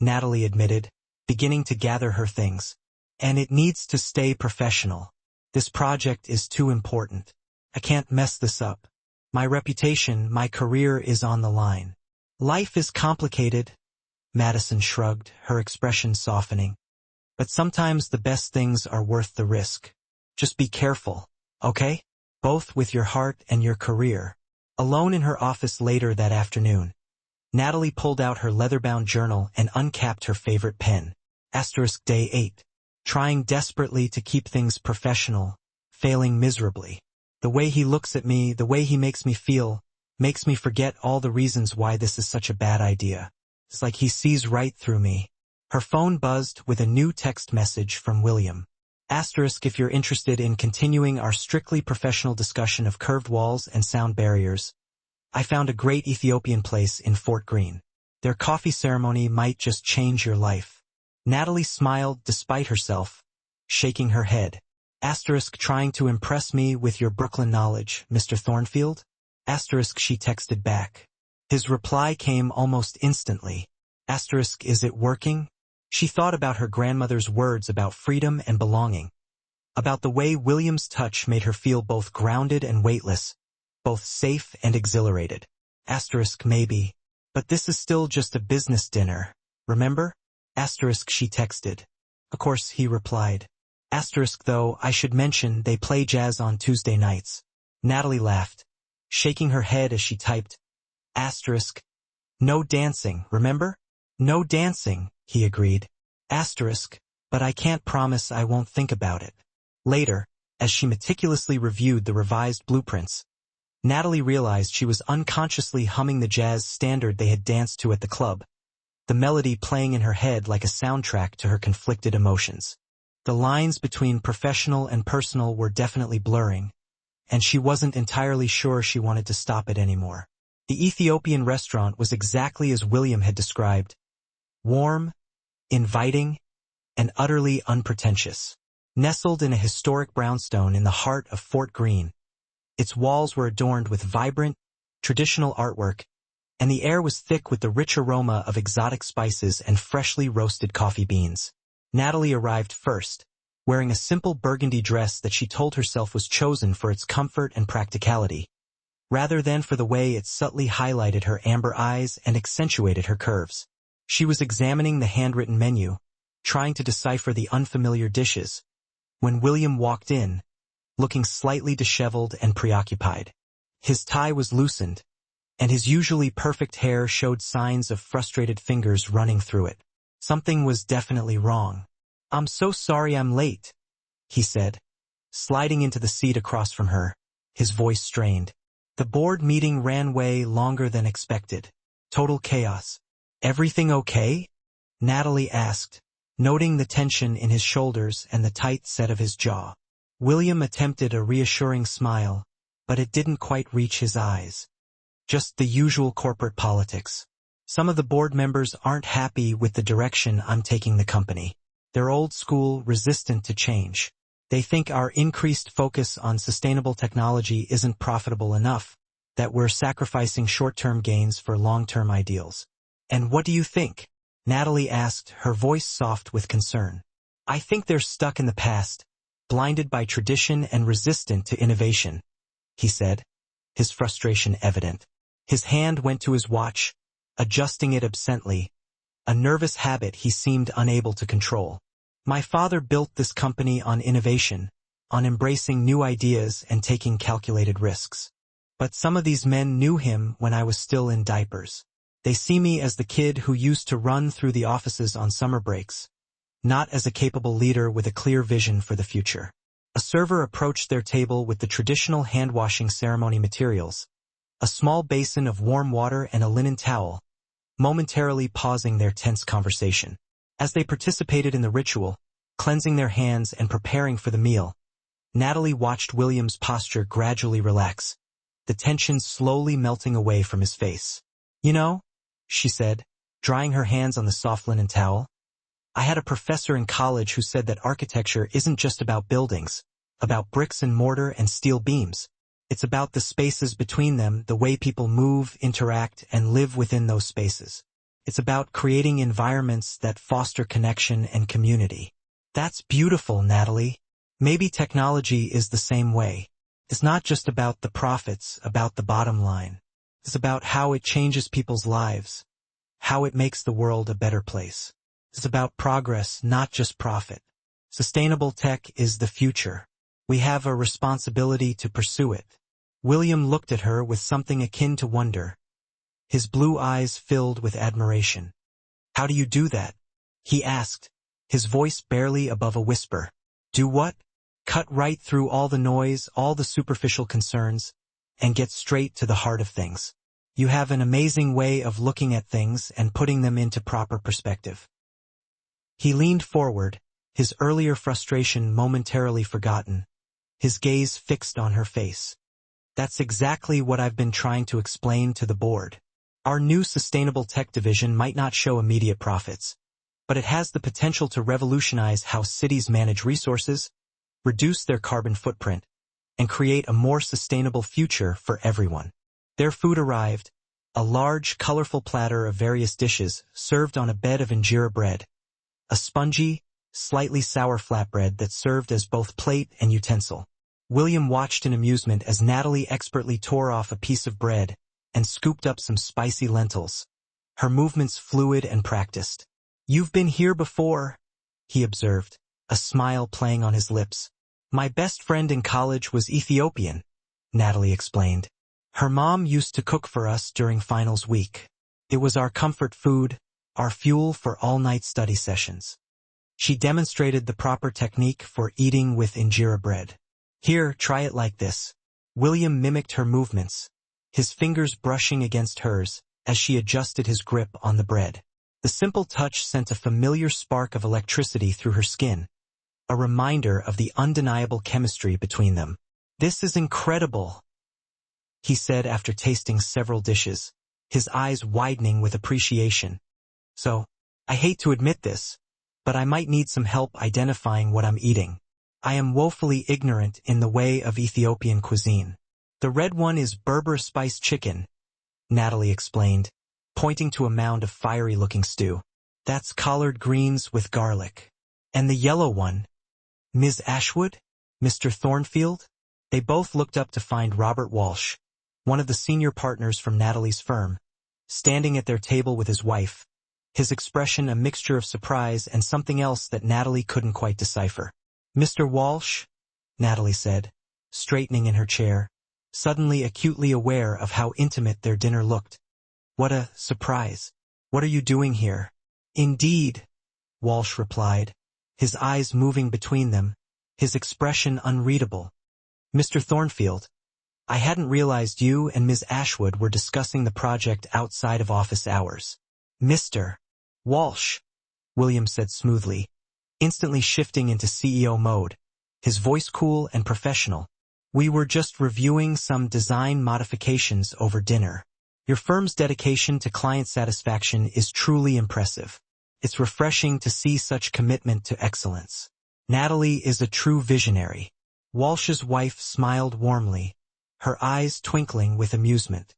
Natalie admitted, beginning to gather her things. And it needs to stay professional. This project is too important. I can't mess this up. My reputation, my career is on the line. Life is complicated, Madison shrugged, her expression softening. But sometimes the best things are worth the risk. Just be careful, okay? Both with your heart and your career. Alone in her office later that afternoon, Natalie pulled out her leather-bound journal and uncapped her favorite pen. Day 8. Trying desperately to keep things professional, failing miserably. The way he looks at me, the way he makes me feel, makes me forget all the reasons why this is such a bad idea. It's like he sees right through me. Her phone buzzed with a new text message from William. If you're interested in continuing our strictly professional discussion of curved walls and sound barriers, I found a great Ethiopian place in Fort Greene. Their coffee ceremony might just change your life. Natalie smiled despite herself, shaking her head. Trying to impress me with your Brooklyn knowledge, Mr. Thornfield? She texted back. His reply came almost instantly. Is it working? She thought about her grandmother's words about freedom and belonging, about the way William's touch made her feel both grounded and weightless, both safe and exhilarated. Maybe. But this is still just a business dinner, remember? She texted. Of course, he replied. Though, I should mention they play jazz on Tuesday nights. Natalie laughed, shaking her head as she typed. No dancing, remember? No dancing, he agreed. But I can't promise I won't think about it. Later, as she meticulously reviewed the revised blueprints, Natalie realized she was unconsciously humming the jazz standard they had danced to at the club, the melody playing in her head like a soundtrack to her conflicted emotions. The lines between professional and personal were definitely blurring, and she wasn't entirely sure she wanted to stop it anymore. The Ethiopian restaurant was exactly as William had described, warm, inviting, and utterly unpretentious. Nestled in a historic brownstone in the heart of Fort Greene, its walls were adorned with vibrant, traditional artwork, and the air was thick with the rich aroma of exotic spices and freshly roasted coffee beans. Natalie arrived first, wearing a simple burgundy dress that she told herself was chosen for its comfort and practicality, rather than for the way it subtly highlighted her amber eyes and accentuated her curves. She was examining the handwritten menu, trying to decipher the unfamiliar dishes, when William walked in, looking slightly disheveled and preoccupied. His tie was loosened, and his usually perfect hair showed signs of frustrated fingers running through it. Something was definitely wrong. "I'm so sorry I'm late," he said, sliding into the seat across from her, his voice strained. The board meeting ran way longer than expected. Total chaos. "Everything okay?" Natalie asked, noting the tension in his shoulders and the tight set of his jaw. William attempted a reassuring smile, but it didn't quite reach his eyes. "Just the usual corporate politics. Some of the board members aren't happy with the direction I'm taking the company. They're old school, resistant to change. They think our increased focus on sustainable technology isn't profitable enough, that we're sacrificing short-term gains for long-term ideals." "And what do you think?" Natalie asked, her voice soft with concern. "I think they're stuck in the past, blinded by tradition and resistant to innovation," he said, his frustration evident. His hand went to his watch, adjusting it absently, a nervous habit he seemed unable to control. "My father built this company on innovation, on embracing new ideas and taking calculated risks. But some of these men knew him when I was still in diapers. They see me as the kid who used to run through the offices on summer breaks, not as a capable leader with a clear vision for the future." A server approached their table with the traditional hand-washing ceremony materials, a small basin of warm water and a linen towel, momentarily pausing their tense conversation. As they participated in the ritual, cleansing their hands and preparing for the meal, Natalie watched William's posture gradually relax, the tension slowly melting away from his face. "You know," she said, drying her hands on the soft linen towel, "I had a professor in college who said that architecture isn't just about buildings, about bricks and mortar and steel beams. It's about the spaces between them, the way people move, interact, and live within those spaces. It's about creating environments that foster connection and community." "That's beautiful, Natalie. Maybe technology is the same way. It's not just about the profits, about the bottom line. It's about how it changes people's lives, how it makes the world a better place. It's about progress, not just profit. Sustainable tech is the future. We have a responsibility to pursue it." William looked at her with something akin to wonder, his blue eyes filled with admiration. "How do you do that?" he asked, his voice barely above a whisper. "Do what?" "Cut right through all the noise, all the superficial concerns, and get straight to the heart of things. You have an amazing way of looking at things and putting them into proper perspective." He leaned forward, his earlier frustration momentarily forgotten, his gaze fixed on her face. "That's exactly what I've been trying to explain to the board. Our new sustainable tech division might not show immediate profits, but it has the potential to revolutionize how cities manage resources, reduce their carbon footprint, and create a more sustainable future for everyone." Their food arrived, a large, colorful platter of various dishes served on a bed of injera bread, a spongy, slightly sour flatbread that served as both plate and utensil. William watched in amusement as Natalie expertly tore off a piece of bread and scooped up some spicy lentils, her movements fluid and practiced. "You've been here before," he observed, a smile playing on his lips. "My best friend in college was Ethiopian," Natalie explained. "Her mom used to cook for us during finals week. It was our comfort food, our fuel for all-night study sessions." She demonstrated the proper technique for eating with injera bread. "Here, try it like this." William mimicked her movements, his fingers brushing against hers as she adjusted his grip on the bread. The simple touch sent a familiar spark of electricity through her skin, a reminder of the undeniable chemistry between them. "This is incredible," he said after tasting several dishes, his eyes widening with appreciation. "So, I hate to admit this, but I might need some help identifying what I'm eating. I am woefully ignorant in the way of Ethiopian cuisine. The red one is Berber spiced chicken, Natalie explained, pointing to a mound of fiery-looking stew. That's collard greens with garlic. And the yellow one, Ms. Ashwood? Mr. Thornfield? They both looked up to find Robert Walsh, one of the senior partners from Natalie's firm, standing at their table with his wife, his expression a mixture of surprise and something else that Natalie couldn't quite decipher. Mr. Walsh, Natalie said, straightening in her chair, suddenly acutely aware of how intimate their dinner looked. What a surprise. What are you doing here? Indeed, Walsh replied, his eyes moving between them, his expression unreadable. Mr. Thornfield, I hadn't realized you and Ms. Ashwood were discussing the project outside of office hours. Mr. Walsh, William said smoothly, instantly shifting into CEO mode, his voice cool and professional. We were just reviewing some design modifications over dinner. Your firm's dedication to client satisfaction is truly impressive. It's refreshing to see such commitment to excellence. Natalie is a true visionary. Walsh's wife smiled warmly, her eyes twinkling with amusement.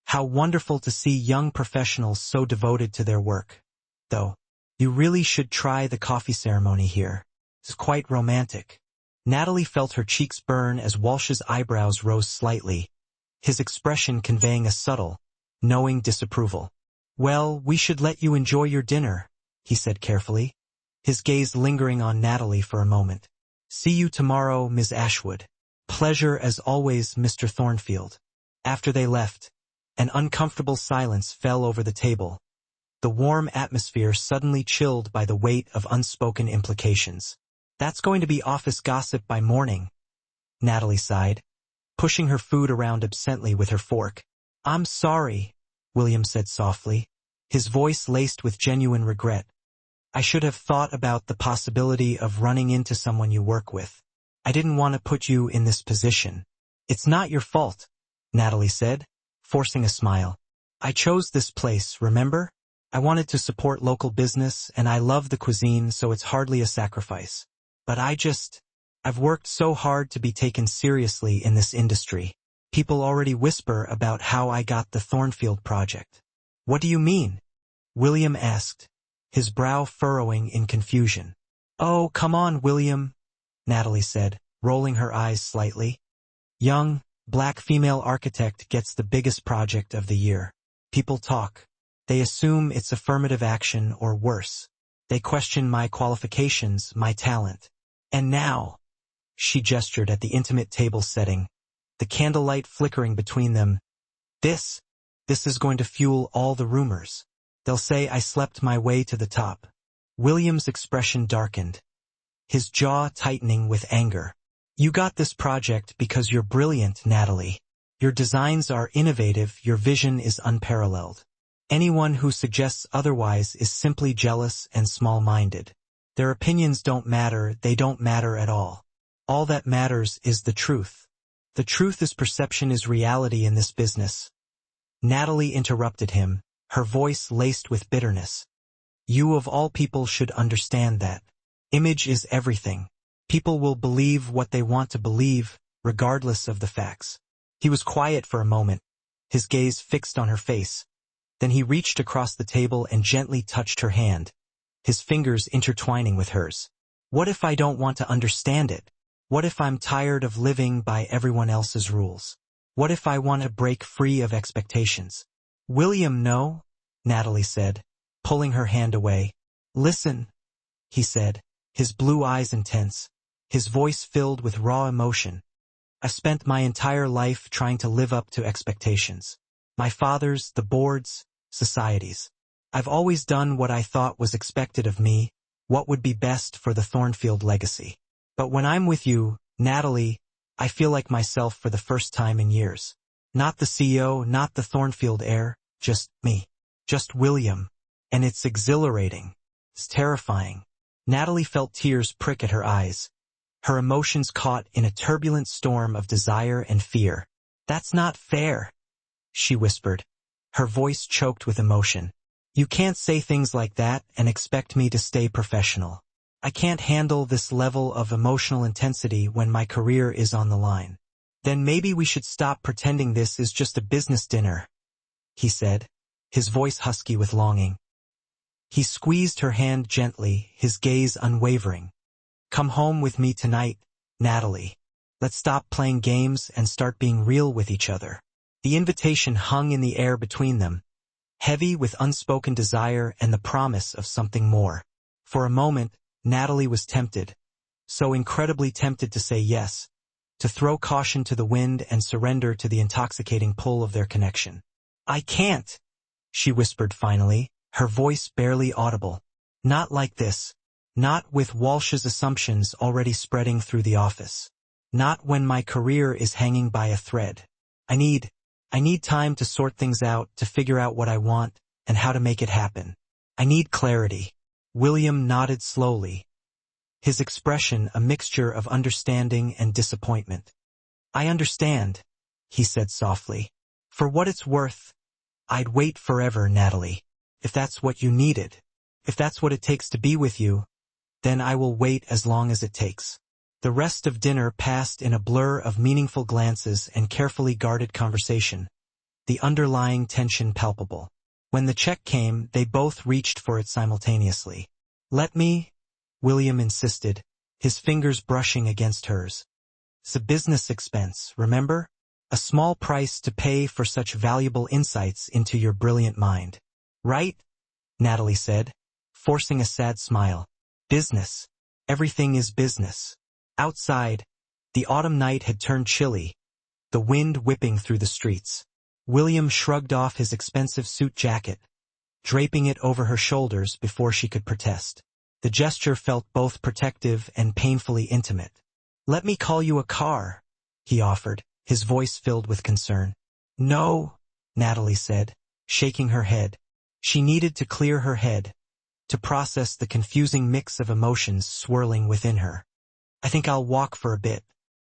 How wonderful to see young professionals so devoted to their work. Though, you really should try the coffee ceremony here. It's quite romantic. Natalie felt her cheeks burn as Walsh's eyebrows rose slightly, his expression conveying a subtle, knowing disapproval. Well, we should let you enjoy your dinner, he said carefully, his gaze lingering on Natalie for a moment. See you tomorrow, Ms. Ashwood. Pleasure as always, Mr. Thornfield. After they left, an uncomfortable silence fell over the table, the warm atmosphere suddenly chilled by the weight of unspoken implications. That's going to be office gossip by morning, Natalie sighed, pushing her food around absently with her fork. I'm sorry, William said softly, his voice laced with genuine regret. I should have thought about the possibility of running into someone you work with. I didn't want to put you in this position. It's not your fault, Natalie said, forcing a smile. I chose this place, remember? I wanted to support local business, and I love the cuisine, so it's hardly a sacrifice. But I've worked so hard to be taken seriously in this industry. People already whisper about how I got the Thornfield project. What do you mean? William asked, his brow furrowing in confusion. Oh, come on, William, Natalie said, rolling her eyes slightly. Young, black female architect gets the biggest project of the year. People talk. They assume it's affirmative action or worse. They question my qualifications, my talent. And now, she gestured at the intimate table setting, the candlelight flickering between them. This is going to fuel all the rumors. They'll say I slept my way to the top. William's expression darkened, his jaw tightening with anger. You got this project because you're brilliant, Natalie. Your designs are innovative, your vision is unparalleled. Anyone who suggests otherwise is simply jealous and small-minded. Their opinions don't matter, they don't matter at all. All that matters is the truth. The truth is perception is reality in this business. Natalie interrupted him, her voice laced with bitterness. You of all people should understand that. Image is everything. People will believe what they want to believe, regardless of the facts. He was quiet for a moment, his gaze fixed on her face. Then he reached across the table and gently touched her hand, his fingers intertwining with hers. What if I don't want to understand it? What if I'm tired of living by everyone else's rules? What if I want to break free of expectations? William, no, Natalie said, pulling her hand away. Listen, he said, his blue eyes intense, his voice filled with raw emotion. I've spent my entire life trying to live up to expectations. My father's, the board's, society's. I've always done what I thought was expected of me, what would be best for the Thornfield legacy. But when I'm with you, Natalie, I feel like myself for the first time in years. Not the CEO, not the Thornfield heir, just me. Just William. And it's exhilarating. It's terrifying. Natalie felt tears prick at her eyes, her emotions caught in a turbulent storm of desire and fear. That's not fair, she whispered, her voice choked with emotion. You can't say things like that and expect me to stay professional. I can't handle this level of emotional intensity when my career is on the line. Then maybe we should stop pretending this is just a business dinner, he said, his voice husky with longing. He squeezed her hand gently, his gaze unwavering. Come home with me tonight, Natalie. Let's stop playing games and start being real with each other. The invitation hung in the air between them, heavy with unspoken desire and the promise of something more. For a moment, Natalie was tempted, so incredibly tempted to say yes, to throw caution to the wind and surrender to the intoxicating pull of their connection. I can't, she whispered finally, her voice barely audible. Not like this. Not with Walsh's assumptions already spreading through the office. Not when my career is hanging by a thread. I need time to sort things out, to figure out what I want and how to make it happen. I need clarity. William nodded slowly, his expression a mixture of understanding and disappointment. I understand, he said softly. For what it's worth, I'd wait forever, Natalie. If that's what you needed, if that's what it takes to be with you, then I will wait as long as it takes. The rest of dinner passed in a blur of meaningful glances and carefully guarded conversation, the underlying tension palpable. When the check came, they both reached for it simultaneously. Let me, William insisted, his fingers brushing against hers. It's a business expense, remember? A small price to pay for such valuable insights into your brilliant mind. Right? Natalie said, forcing a sad smile. Business. Everything is business. Outside, the autumn night had turned chilly, the wind whipping through the streets. William shrugged off his expensive suit jacket, draping it over her shoulders before she could protest. The gesture felt both protective and painfully intimate. Let me call you a car, he offered, his voice filled with concern. No, Natalie said, shaking her head. She needed to clear her head, to process the confusing mix of emotions swirling within her. I think I'll walk for a bit.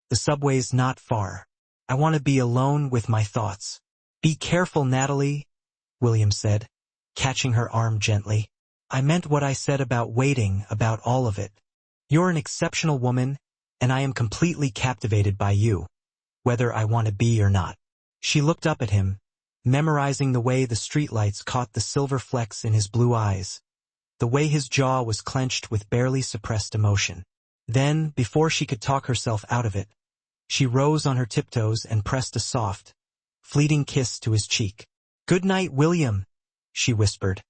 The subway's not far. I want to be alone with my thoughts. Be careful, Natalie, William said, catching her arm gently. I meant what I said about waiting, about all of it. You're an exceptional woman, and I am completely captivated by you, whether I want to be or not. She looked up at him, memorizing the way the streetlights caught the silver flecks in his blue eyes, the way his jaw was clenched with barely suppressed emotion. Then, before she could talk herself out of it, she rose on her tiptoes and pressed a soft, fleeting kiss to his cheek. Good night, William, she whispered,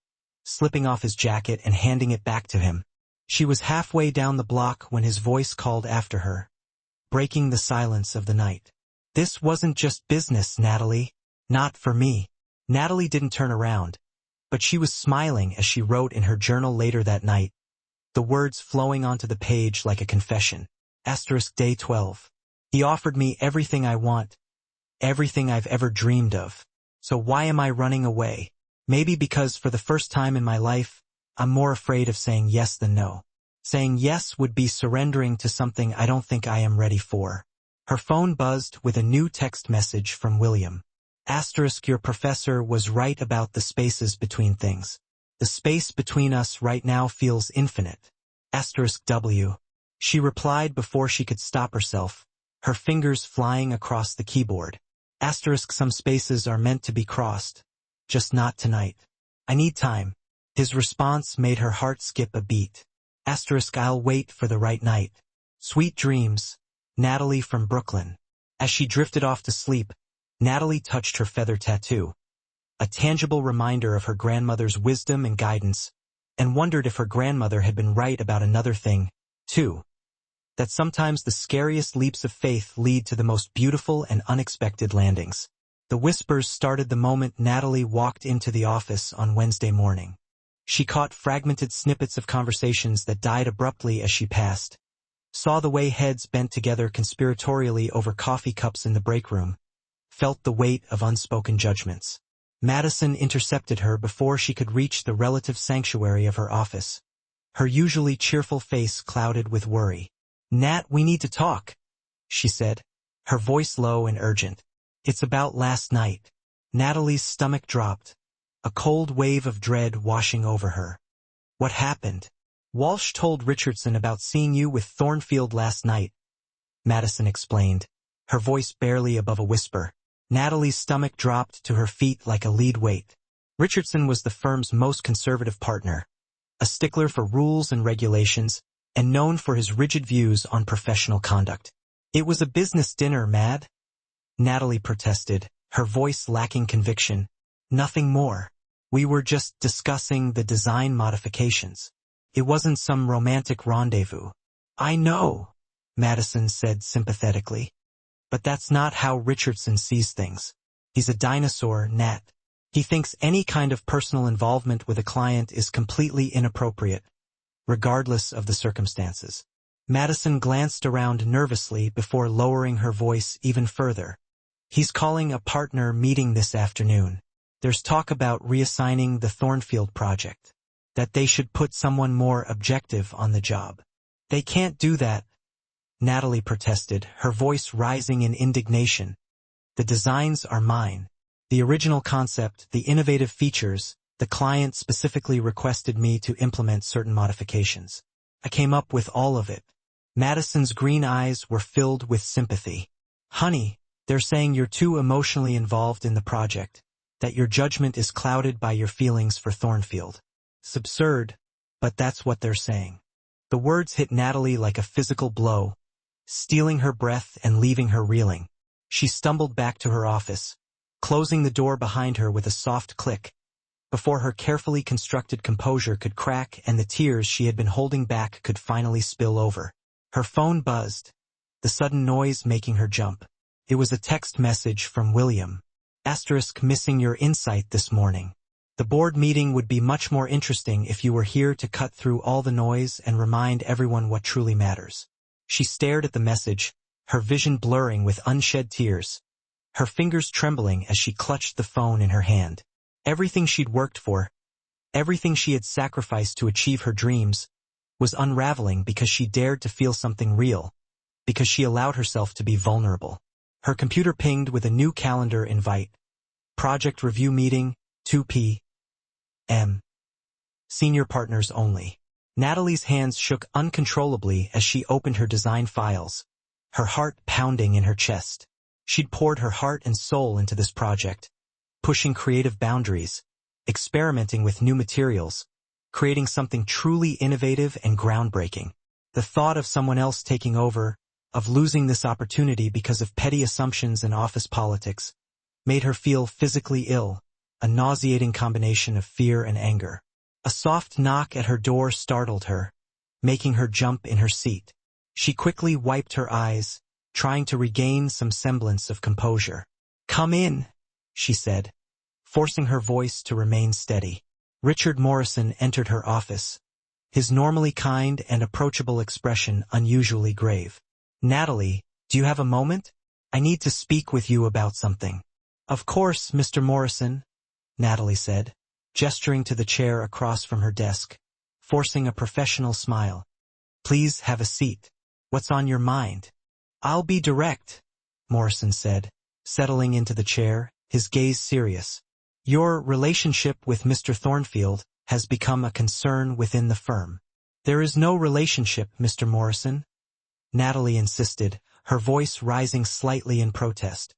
slipping off his jacket and handing it back to him. She was halfway down the block when his voice called after her, breaking the silence of the night. This wasn't just business, Natalie. Not for me. Natalie didn't turn around, but she was smiling as she wrote in her journal later that night, the words flowing onto the page like a confession. Day 12. He offered me everything I want, everything I've ever dreamed of. So why am I running away? Maybe because for the first time in my life, I'm more afraid of saying yes than no. Saying yes would be surrendering to something I don't think I am ready for. Her phone buzzed with a new text message from William. Your professor was right about the spaces between things. The space between us right now feels infinite. W. She replied before she could stop herself, her fingers flying across the keyboard. Some spaces are meant to be crossed. Just not tonight. I need time. His response made her heart skip a beat. I'll wait for the right night. Sweet dreams, Natalie from Brooklyn. As she drifted off to sleep, Natalie touched her feather tattoo, a tangible reminder of her grandmother's wisdom and guidance, and wondered if her grandmother had been right about another thing, too. That sometimes the scariest leaps of faith lead to the most beautiful and unexpected landings. The whispers started the moment Natalie walked into the office on Wednesday morning. She caught fragmented snippets of conversations that died abruptly as she passed, saw the way heads bent together conspiratorially over coffee cups in the break room, felt the weight of unspoken judgments. Madison intercepted her before she could reach the relative sanctuary of her office, her usually cheerful face clouded with worry. Nat, we need to talk, she said, her voice low and urgent. It's about last night. Natalie's stomach dropped, a cold wave of dread washing over her. What happened? Walsh told Richardson about seeing you with Thornfield last night, Madison explained, her voice barely above a whisper. Natalie's stomach dropped to her feet like a lead weight. Richardson was the firm's most conservative partner, a stickler for rules and regulations, and known for his rigid views on professional conduct. It was a business dinner, Mad, Natalie protested, her voice lacking conviction. Nothing more. We were just discussing the design modifications. It wasn't some romantic rendezvous. I know, Madison said sympathetically. But that's not how Richardson sees things. He's a dinosaur, Nat. He thinks any kind of personal involvement with a client is completely inappropriate, regardless of the circumstances. Madison glanced around nervously before lowering her voice even further. He's calling a partner meeting this afternoon. There's talk about reassigning the Thornfield project, that they should put someone more objective on the job. They can't do that, Natalie protested, her voice rising in indignation. The designs are mine. The original concept, the innovative features, the client specifically requested me to implement certain modifications. I came up with all of it. Madison's green eyes were filled with sympathy. Honey, they're saying you're too emotionally involved in the project, that your judgment is clouded by your feelings for Thornfield. It's absurd, but that's what they're saying. The words hit Natalie like a physical blow, stealing her breath and leaving her reeling. She stumbled back to her office, closing the door behind her with a soft click, before her carefully constructed composure could crack and the tears she had been holding back could finally spill over. Her phone buzzed, the sudden noise making her jump. It was a text message from William. *Missing your insight this morning. The board meeting would be much more interesting if you were here to cut through all the noise and remind everyone what truly matters. She stared at the message, her vision blurring with unshed tears, her fingers trembling as she clutched the phone in her hand. Everything she'd worked for, everything she had sacrificed to achieve her dreams, was unraveling because she dared to feel something real, because she allowed herself to be vulnerable. Her computer pinged with a new calendar invite. Project review meeting, 2 p.m. Senior partners only. Natalie's hands shook uncontrollably as she opened her design files, her heart pounding in her chest. She'd poured her heart and soul into this project, pushing creative boundaries, experimenting with new materials, creating something truly innovative and groundbreaking. The thought of someone else taking over, of losing this opportunity because of petty assumptions and office politics, made her feel physically ill, a nauseating combination of fear and anger. A soft knock at her door startled her, making her jump in her seat. She quickly wiped her eyes, trying to regain some semblance of composure. "Come in," she said, forcing her voice to remain steady. Richard Morrison entered her office, his normally kind and approachable expression unusually grave. "Natalie, do you have a moment? I need to speak with you about something." "Of course, Mr. Morrison," Natalie said, gesturing to the chair across from her desk, forcing a professional smile. "Please have a seat. What's on your mind?" "I'll be direct," Morrison said, settling into the chair, his gaze serious. "Your relationship with Mr. Thornfield has become a concern within the firm." "There is no relationship, Mr. Morrison," Natalie insisted, her voice rising slightly in protest.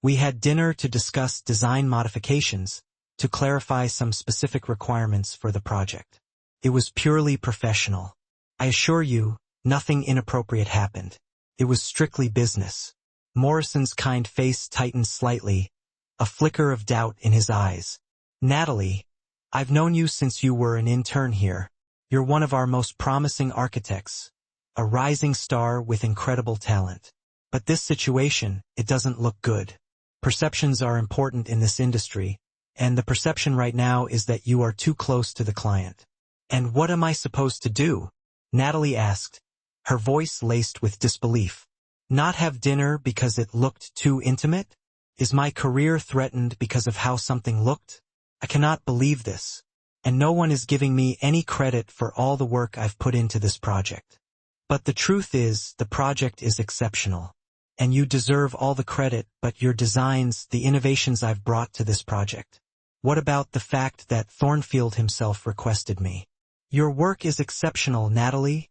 "We had dinner to discuss design modifications, to clarify some specific requirements for the project. It was purely professional. I assure you, nothing inappropriate happened. It was strictly business." Morrison's kind face tightened slightly, a flicker of doubt in his eyes. "Natalie, I've known you since you were an intern here. You're one of our most promising architects, a rising star with incredible talent. But this situation, it doesn't look good. Perceptions are important in this industry, and the perception right now is that you are too close to the client." "And what am I supposed to do?" Natalie asked, her voice laced with disbelief. "Not have dinner because it looked too intimate? Is my career threatened because of how something looked? I cannot believe this, and no one is giving me any credit for all the work I've put into this project. But the truth is, the project is exceptional, and you deserve all the credit, but your designs, the innovations I've brought to this project, What about the fact that Thornfield himself requested me? Your work is exceptional, Natalie,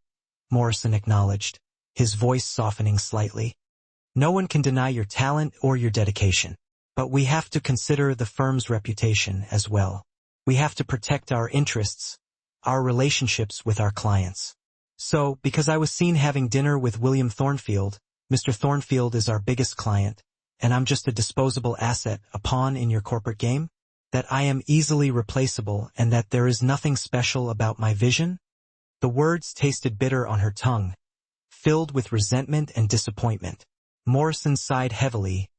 Morrison acknowledged, his voice softening slightly. No one can deny your talent or your dedication. But we have to consider the firm's reputation as well. We have to protect our interests, our relationships with our clients. So, because I was seen having dinner with William Thornfield, Mr. Thornfield is our biggest client, and I'm just a disposable asset, a pawn in your corporate game? That I am easily replaceable and that there is nothing special about my vision? The words tasted bitter on her tongue, filled with resentment and disappointment. Morrison sighed heavily,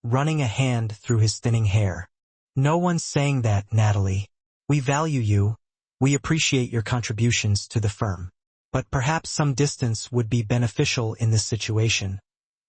running a hand through his thinning hair. No one's saying that, Natalie. We value you. We appreciate your contributions to the firm. But perhaps some distance would be beneficial in this situation,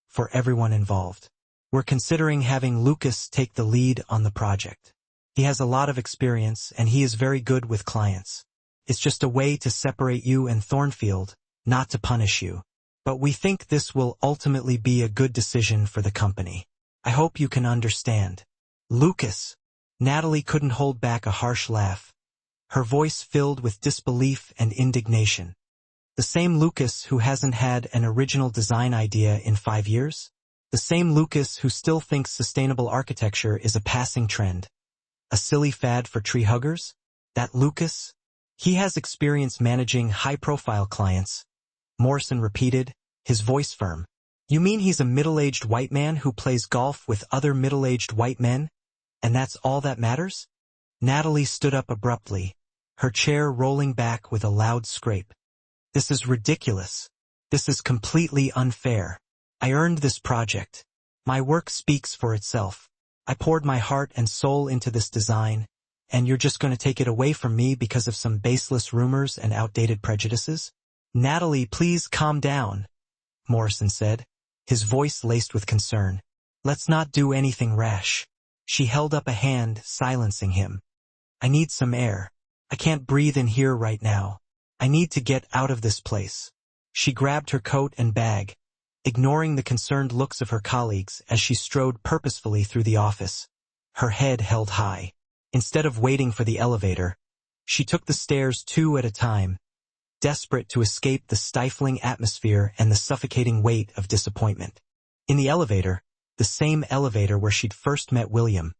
for everyone involved. We're considering having Lucas take the lead on the project. He has a lot of experience and he is very good with clients. It's just a way to separate you and Thornfield, not to punish you. But we think this will ultimately be a good decision for the company. I hope you can understand. Lucas. Natalie couldn't hold back a harsh laugh, her voice filled with disbelief and indignation. The same Lucas who hasn't had an original design idea in 5 years? The same Lucas who still thinks sustainable architecture is a passing trend. A silly fad for tree huggers? That Lucas? He has experience managing high-profile clients, Morrison repeated, his voice firm. You mean he's a middle-aged white man who plays golf with other middle-aged white men? And that's all that matters? Natalie stood up abruptly, her chair rolling back with a loud scrape. This is ridiculous. This is completely unfair. I earned this project. My work speaks for itself. I poured my heart and soul into this design, and you're just going to take it away from me because of some baseless rumors and outdated prejudices? Natalie, please calm down, Morrison said, his voice laced with concern. Let's not do anything rash. She held up a hand, silencing him. I need some air. I can't breathe in here right now. I need to get out of this place. She grabbed her coat and bag, ignoring the concerned looks of her colleagues as she strode purposefully through the office, her head held high. Instead of waiting for the elevator, she took the stairs 2 at a time, desperate to escape the stifling atmosphere and the suffocating weight of disappointment. In the elevator, the same elevator where she'd first met William,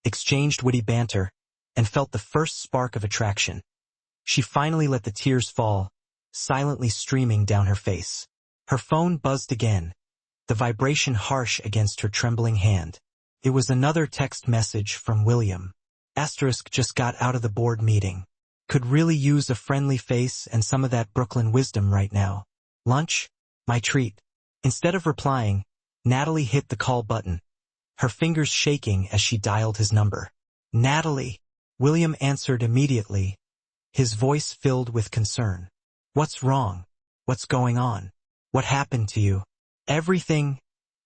exchanged witty banter, and felt the first spark of attraction. She finally let the tears fall, silently streaming down her face. Her phone buzzed again, the vibration harsh against her trembling hand. It was another text message from William. Asterisk just got out of the board meeting. Could really use a friendly face and some of that Brooklyn wisdom right now. Lunch? My treat. Instead of replying, Natalie hit the call button, her fingers shaking as she dialed his number. Natalie. William answered immediately, his voice filled with concern. What's wrong? What's going on? What happened to you? Everything,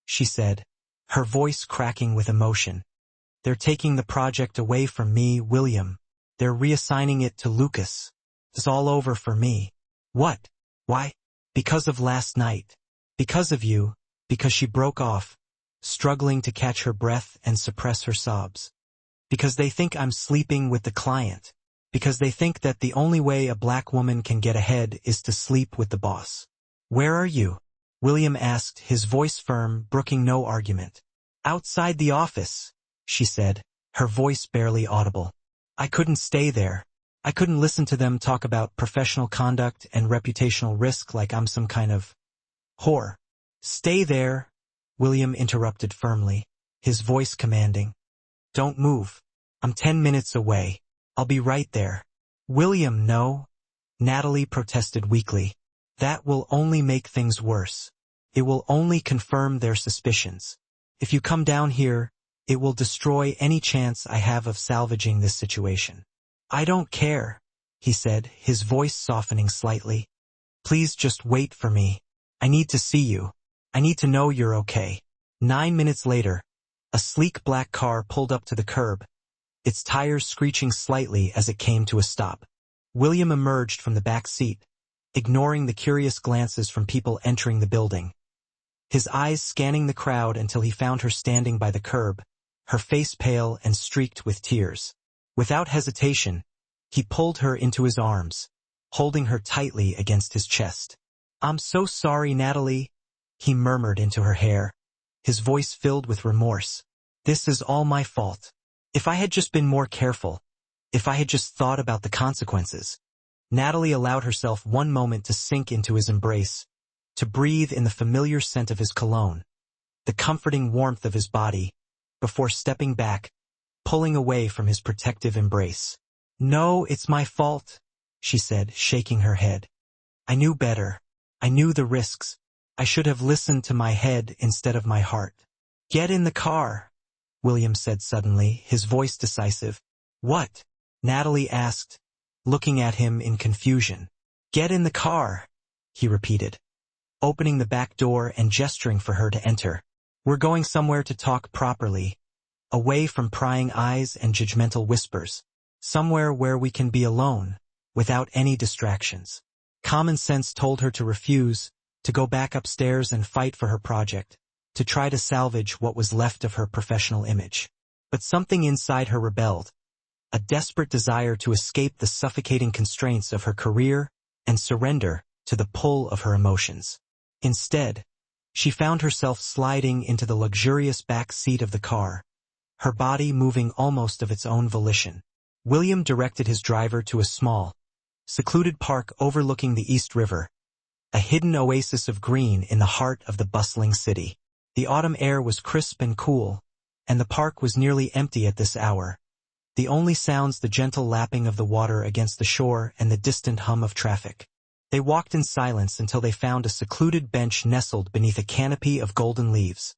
she said, her voice cracking with emotion. They're taking the project away from me, William. They're reassigning it to Lucas. It's all over for me. What? Why? Because of last night. Because of you. Because she broke off, struggling to catch her breath and suppress her sobs. Because they think I'm sleeping with the client. Because they think that the only way a black woman can get ahead is to sleep with the boss. Where are you? William asked, his voice firm, brooking no argument. Outside the office, she said, her voice barely audible. I couldn't stay there. I couldn't listen to them talk about professional conduct and reputational risk like I'm some kind of whore. Stay there, William interrupted firmly, his voice commanding. Don't move. I'm 10 minutes away. I'll be right there. William, no, Natalie protested weakly. That will only make things worse. It will only confirm their suspicions. If you come down here, it will destroy any chance I have of salvaging this situation. I don't care, he said, his voice softening slightly. Please just wait for me. I need to see you. I need to know you're okay. 9 minutes later, a sleek black car pulled up to the curb, its tires screeching slightly as it came to a stop. William emerged from the back seat, ignoring the curious glances from people entering the building. His eyes scanning the crowd until he found her standing by the curb, her face pale and streaked with tears. Without hesitation, he pulled her into his arms, holding her tightly against his chest. "I'm so sorry, Natalie," he murmured into her hair, his voice filled with remorse. "This is all my fault. If I had just been more careful, if I had just thought about the consequences." Natalie allowed herself one moment to sink into his embrace, to breathe in the familiar scent of his cologne, the comforting warmth of his body, before stepping back, pulling away from his protective embrace. "No, it's my fault," she said, shaking her head. "I knew better. I knew the risks. I should have listened to my head instead of my heart." "Get in the car," William said suddenly, his voice decisive. "What?" Natalie asked, looking at him in confusion. "Get in the car," he repeated, opening the back door and gesturing for her to enter. "We're going somewhere to talk properly, away from prying eyes and judgmental whispers. Somewhere where we can be alone, without any distractions." Common sense told her to refuse, to go back upstairs and fight for her project, to try to salvage what was left of her professional image. But something inside her rebelled, a desperate desire to escape the suffocating constraints of her career and surrender to the pull of her emotions. Instead, she found herself sliding into the luxurious back seat of the car, her body moving almost of its own volition. William directed his driver to a small, secluded park overlooking the East River, a hidden oasis of green in the heart of the bustling city. The autumn air was crisp and cool, and the park was nearly empty at this hour, the only sounds the gentle lapping of the water against the shore and the distant hum of traffic. They walked in silence until they found a secluded bench nestled beneath a canopy of golden leaves,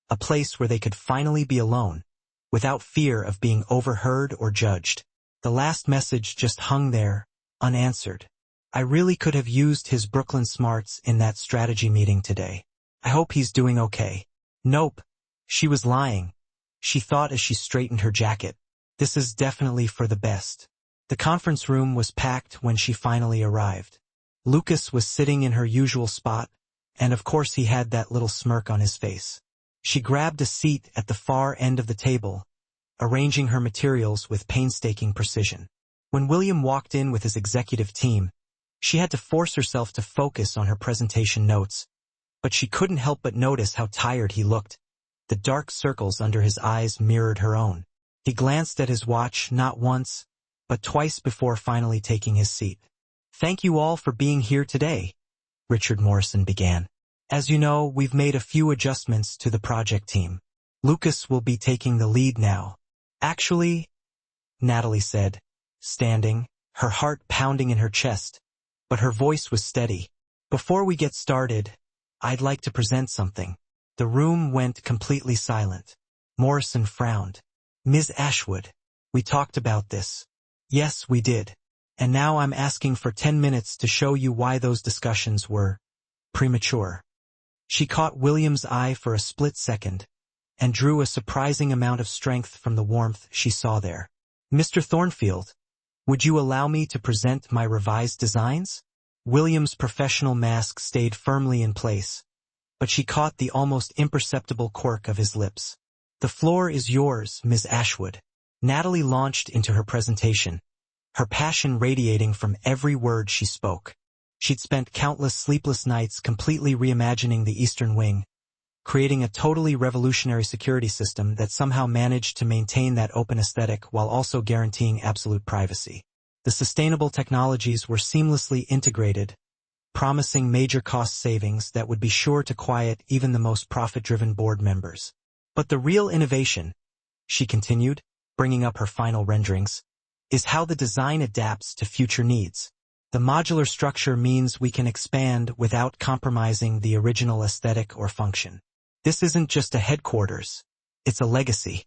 a place where they could finally be alone, without fear of being overheard or judged. The last message just hung there, unanswered. "I really could have used his Brooklyn smarts in that strategy meeting today. I hope he's doing okay." Nope. She was lying, she thought as she straightened her jacket. This is definitely for the best. The conference room was packed when she finally arrived. Lucas was sitting in her usual spot, and of course he had that little smirk on his face. She grabbed a seat at the far end of the table, arranging her materials with painstaking precision. When William walked in with his executive team, she had to force herself to focus on her presentation notes, but she couldn't help but notice how tired he looked. The dark circles under his eyes mirrored her own. He glanced at his watch not once, but twice before finally taking his seat. "Thank you all for being here today," Richard Morrison began. "As you know, we've made a few adjustments to the project team. Lucas will be taking the lead now." "Actually," Natalie said, standing, her heart pounding in her chest, but her voice was steady. "Before we get started, I'd like to present something." The room went completely silent. Morrison frowned. "Ms. Ashwood, we talked about this." "Yes, we did. And now I'm asking for 10 minutes to show you why those discussions were premature." She caught William's eye for a split second, and drew a surprising amount of strength from the warmth she saw there. "Mr. Thornfield, would you allow me to present my revised designs?" William's professional mask stayed firmly in place, but she caught the almost imperceptible quirk of his lips. "The floor is yours, Ms. Ashwood." Natalie launched into her presentation, her passion radiating from every word she spoke. She'd spent countless sleepless nights completely reimagining the Eastern Wing, creating a totally revolutionary security system that somehow managed to maintain that open aesthetic while also guaranteeing absolute privacy. The sustainable technologies were seamlessly integrated, promising major cost savings that would be sure to quiet even the most profit-driven board members. "But the real innovation," she continued, bringing up her final renderings, "is how the design adapts to future needs. The modular structure means we can expand without compromising the original aesthetic or function. This isn't just a headquarters, it's a legacy."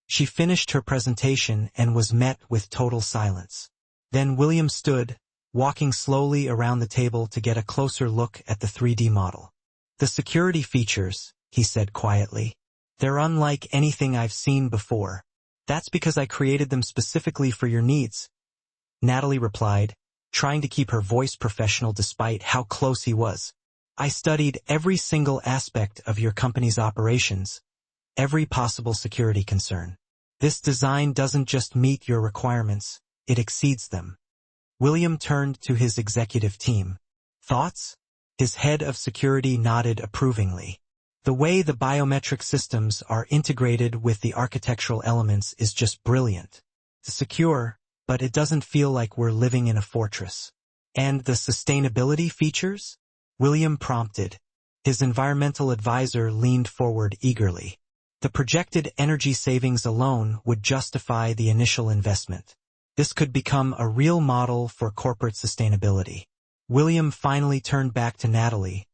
She finished her presentation and was met with total silence. Then William stood, walking slowly around the table to get a closer look at the 3D model. "The security features," he said quietly, "they're unlike anything I've seen before. That's because I created them specifically for your needs," Natalie replied, trying to keep her voice professional despite how close he was. "I studied every single aspect of your company's operations, every possible security concern. This design doesn't just meet your requirements, it exceeds them. William turned to his executive team. Thoughts? His head of security nodded approvingly. The way the biometric systems are integrated with the architectural elements is just brilliant. It's secure, but it doesn't feel like we're living in a fortress. And the sustainability features? William prompted. His environmental advisor leaned forward eagerly. The projected energy savings alone would justify the initial investment. This could become a real model for corporate sustainability. William finally turned back to Natalie.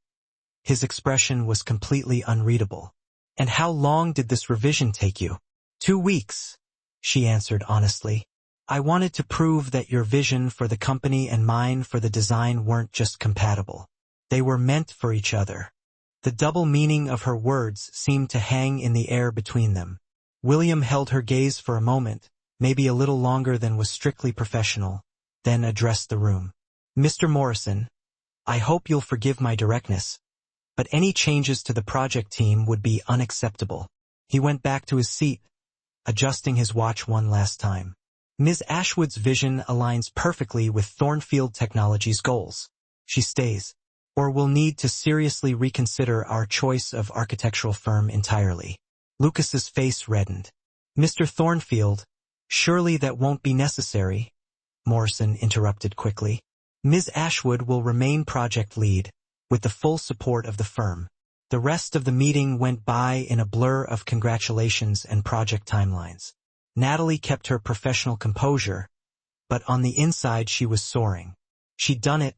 His expression was completely unreadable. And how long did this revision take you? 2 weeks, she answered honestly. I wanted to prove that your vision for the company and mine for the design weren't just compatible. They were meant for each other. The double meaning of her words seemed to hang in the air between them. William held her gaze for a moment, maybe a little longer than was strictly professional, then addressed the room. Mr. Morrison, I hope you'll forgive my directness, but any changes to the project team would be unacceptable. He went back to his seat, adjusting his watch one last time. Ms. Ashwood's vision aligns perfectly with Thornfield Technologies' goals. She stays, or we'll need to seriously reconsider our choice of architectural firm entirely. Lucas's face reddened. Mr. Thornfield, surely that won't be necessary, Morrison interrupted quickly. Ms. Ashwood will remain project lead, with the full support of the firm. The rest of the meeting went by in a blur of congratulations and project timelines. Natalie kept her professional composure, but on the inside she was soaring. She'd done it.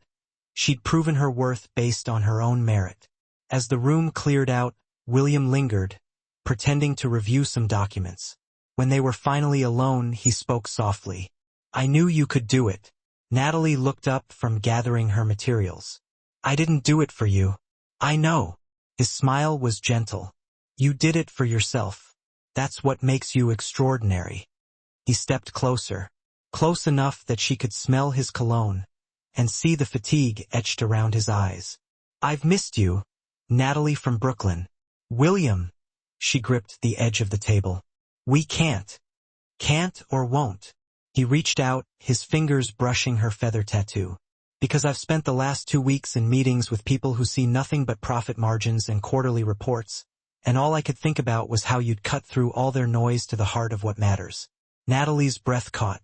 She'd proven her worth based on her own merit. As the room cleared out, William lingered, pretending to review some documents. When they were finally alone, he spoke softly. I knew you could do it. Natalie looked up from gathering her materials. I didn't do it for you. I know. His smile was gentle. You did it for yourself. That's what makes you extraordinary. He stepped closer, close enough that she could smell his cologne and see the fatigue etched around his eyes. I've missed you, Natalie from Brooklyn. William, she gripped the edge of the table. We can't. Can't or won't. He reached out, his fingers brushing her feather tattoo. Because I've spent the last 2 weeks in meetings with people who see nothing but profit margins and quarterly reports, and all I could think about was how you'd cut through all their noise to the heart of what matters. Natalie's breath caught.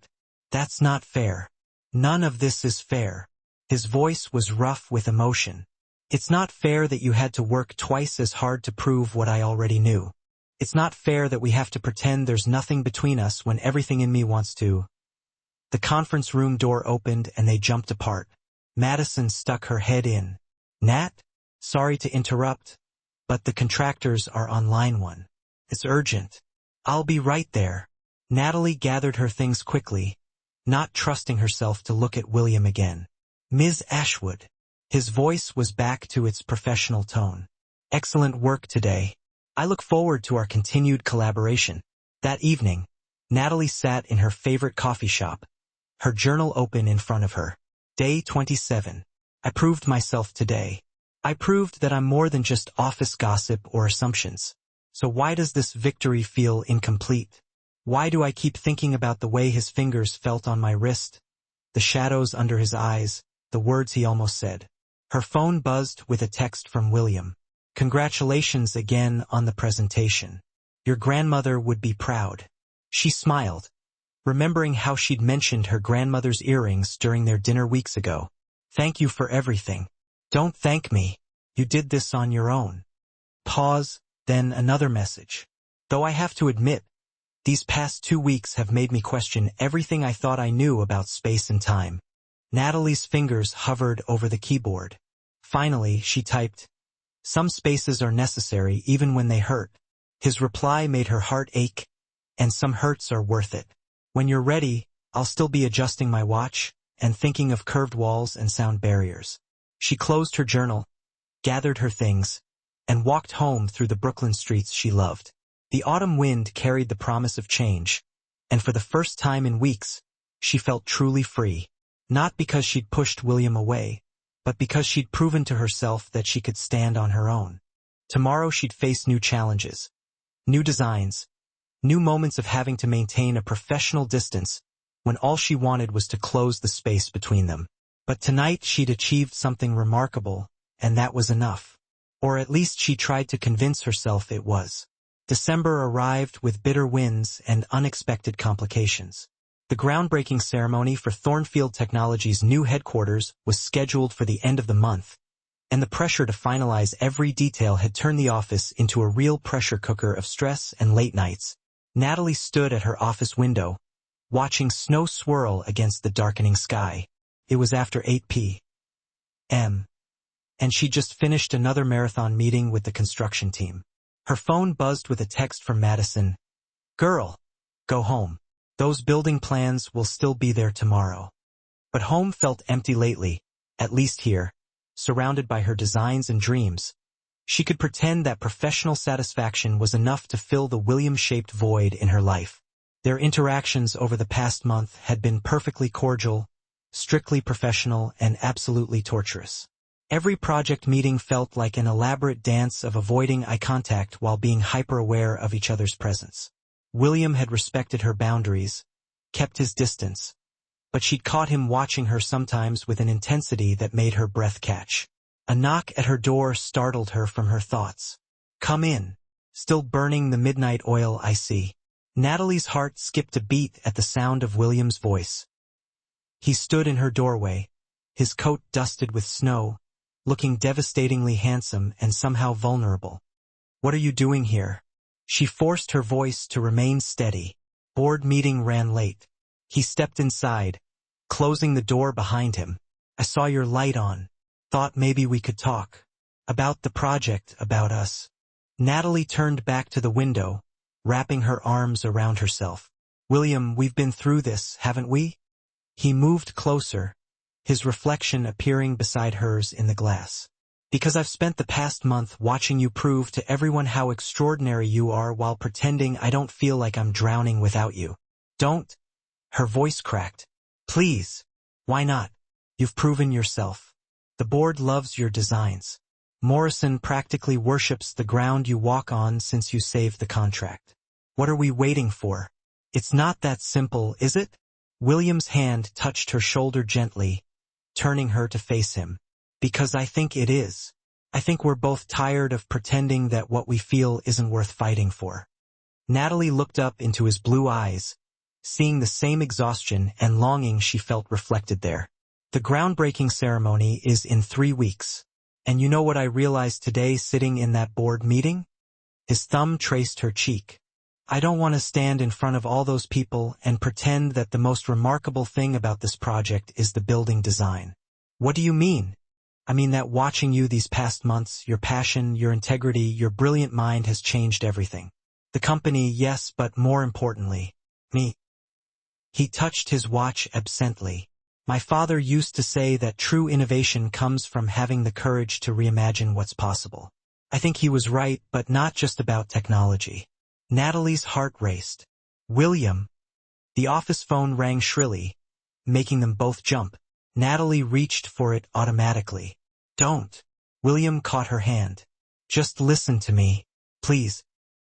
That's not fair. None of this is fair. His voice was rough with emotion. It's not fair that you had to work twice as hard to prove what I already knew. It's not fair that we have to pretend there's nothing between us when everything in me wants to. The conference room door opened and they jumped apart. Madison stuck her head in. Nat, sorry to interrupt, but the contractors are on line 1. It's urgent. I'll be right there. Natalie gathered her things quickly, not trusting herself to look at William again. Ms. Ashwood. His voice was back to its professional tone. Excellent work today. I look forward to our continued collaboration. That evening, Natalie sat in her favorite coffee shop, her journal open in front of her. Day 27. I proved myself today. I proved that I'm more than just office gossip or assumptions. So why does this victory feel incomplete? Why do I keep thinking about the way his fingers felt on my wrist, the shadows under his eyes, the words he almost said? Her phone buzzed with a text from William. Congratulations again on the presentation. Your grandmother would be proud. She smiled, remembering how she'd mentioned her grandmother's earrings during their dinner weeks ago. Thank you for everything. Don't thank me. You did this on your own. Pause, then another message. Though I have to admit, these past 2 weeks have made me question everything I thought I knew about space and time. Natalie's fingers hovered over the keyboard. Finally, she typed, some spaces are necessary even when they hurt. His reply made her heart ache, and some hurts are worth it. When you're ready, I'll still be adjusting my watch and thinking of curved walls and sound barriers. She closed her journal, gathered her things, and walked home through the Brooklyn streets she loved. The autumn wind carried the promise of change, and for the first time in weeks, she felt truly free. Not because she'd pushed William away, but because she'd proven to herself that she could stand on her own. Tomorrow she'd face new challenges, new designs, New moments of having to maintain a professional distance when all she wanted was to close the space between them. But tonight she'd achieved something remarkable, and that was enough. Or at least she tried to convince herself it was. December arrived with bitter winds and unexpected complications. The groundbreaking ceremony for Thornfield Technologies' new headquarters was scheduled for the end of the month, and the pressure to finalize every detail had turned the office into a real pressure cooker of stress and late nights. Natalie stood at her office window, watching snow swirl against the darkening sky. It was after 8 p.m., and she just finished another marathon meeting with the construction team. Her phone buzzed with a text from Madison. "Girl, go home. Those building plans will still be there tomorrow." But home felt empty lately, at least here, surrounded by her designs and dreams. She could pretend that professional satisfaction was enough to fill the William-shaped void in her life. Their interactions over the past month had been perfectly cordial, strictly professional, and absolutely torturous. Every project meeting felt like an elaborate dance of avoiding eye contact while being hyper-aware of each other's presence. William had respected her boundaries, kept his distance, but she'd caught him watching her sometimes with an intensity that made her breath catch. A knock at her door startled her from her thoughts. "Come in. Still burning the midnight oil, I see." Natalie's heart skipped a beat at the sound of William's voice. He stood in her doorway, his coat dusted with snow, looking devastatingly handsome and somehow vulnerable. "What are you doing here?" She forced her voice to remain steady. "Board meeting ran late." He stepped inside, closing the door behind him. "I saw your light on. Thought maybe we could talk. About the project, about us." Natalie turned back to the window, wrapping her arms around herself. "William, we've been through this, haven't we?" He moved closer, his reflection appearing beside hers in the glass. "Because I've spent the past month watching you prove to everyone how extraordinary you are while pretending I don't feel like I'm drowning without you." "Don't." Her voice cracked. "Please. Why not? You've proven yourself. The board loves your designs. Morrison practically worships the ground you walk on since you saved the contract. What are we waiting for? It's not that simple, is it?" William's hand touched her shoulder gently, turning her to face him. "Because I think it is. I think we're both tired of pretending that what we feel isn't worth fighting for." Natalie looked up into his blue eyes, seeing the same exhaustion and longing she felt reflected there. "The groundbreaking ceremony is in 3 weeks. And you know what I realized today sitting in that board meeting?" His thumb traced her cheek. "I don't want to stand in front of all those people and pretend that the most remarkable thing about this project is the building design." "What do you mean?" "I mean that watching you these past months, your passion, your integrity, your brilliant mind has changed everything. The company, yes, but more importantly, me." He touched his watch absently. "My father used to say that true innovation comes from having the courage to reimagine what's possible. I think he was right, but not just about technology." Natalie's heart raced. "William." The office phone rang shrilly, making them both jump. Natalie reached for it automatically. "Don't." William caught her hand. "Just listen to me, please."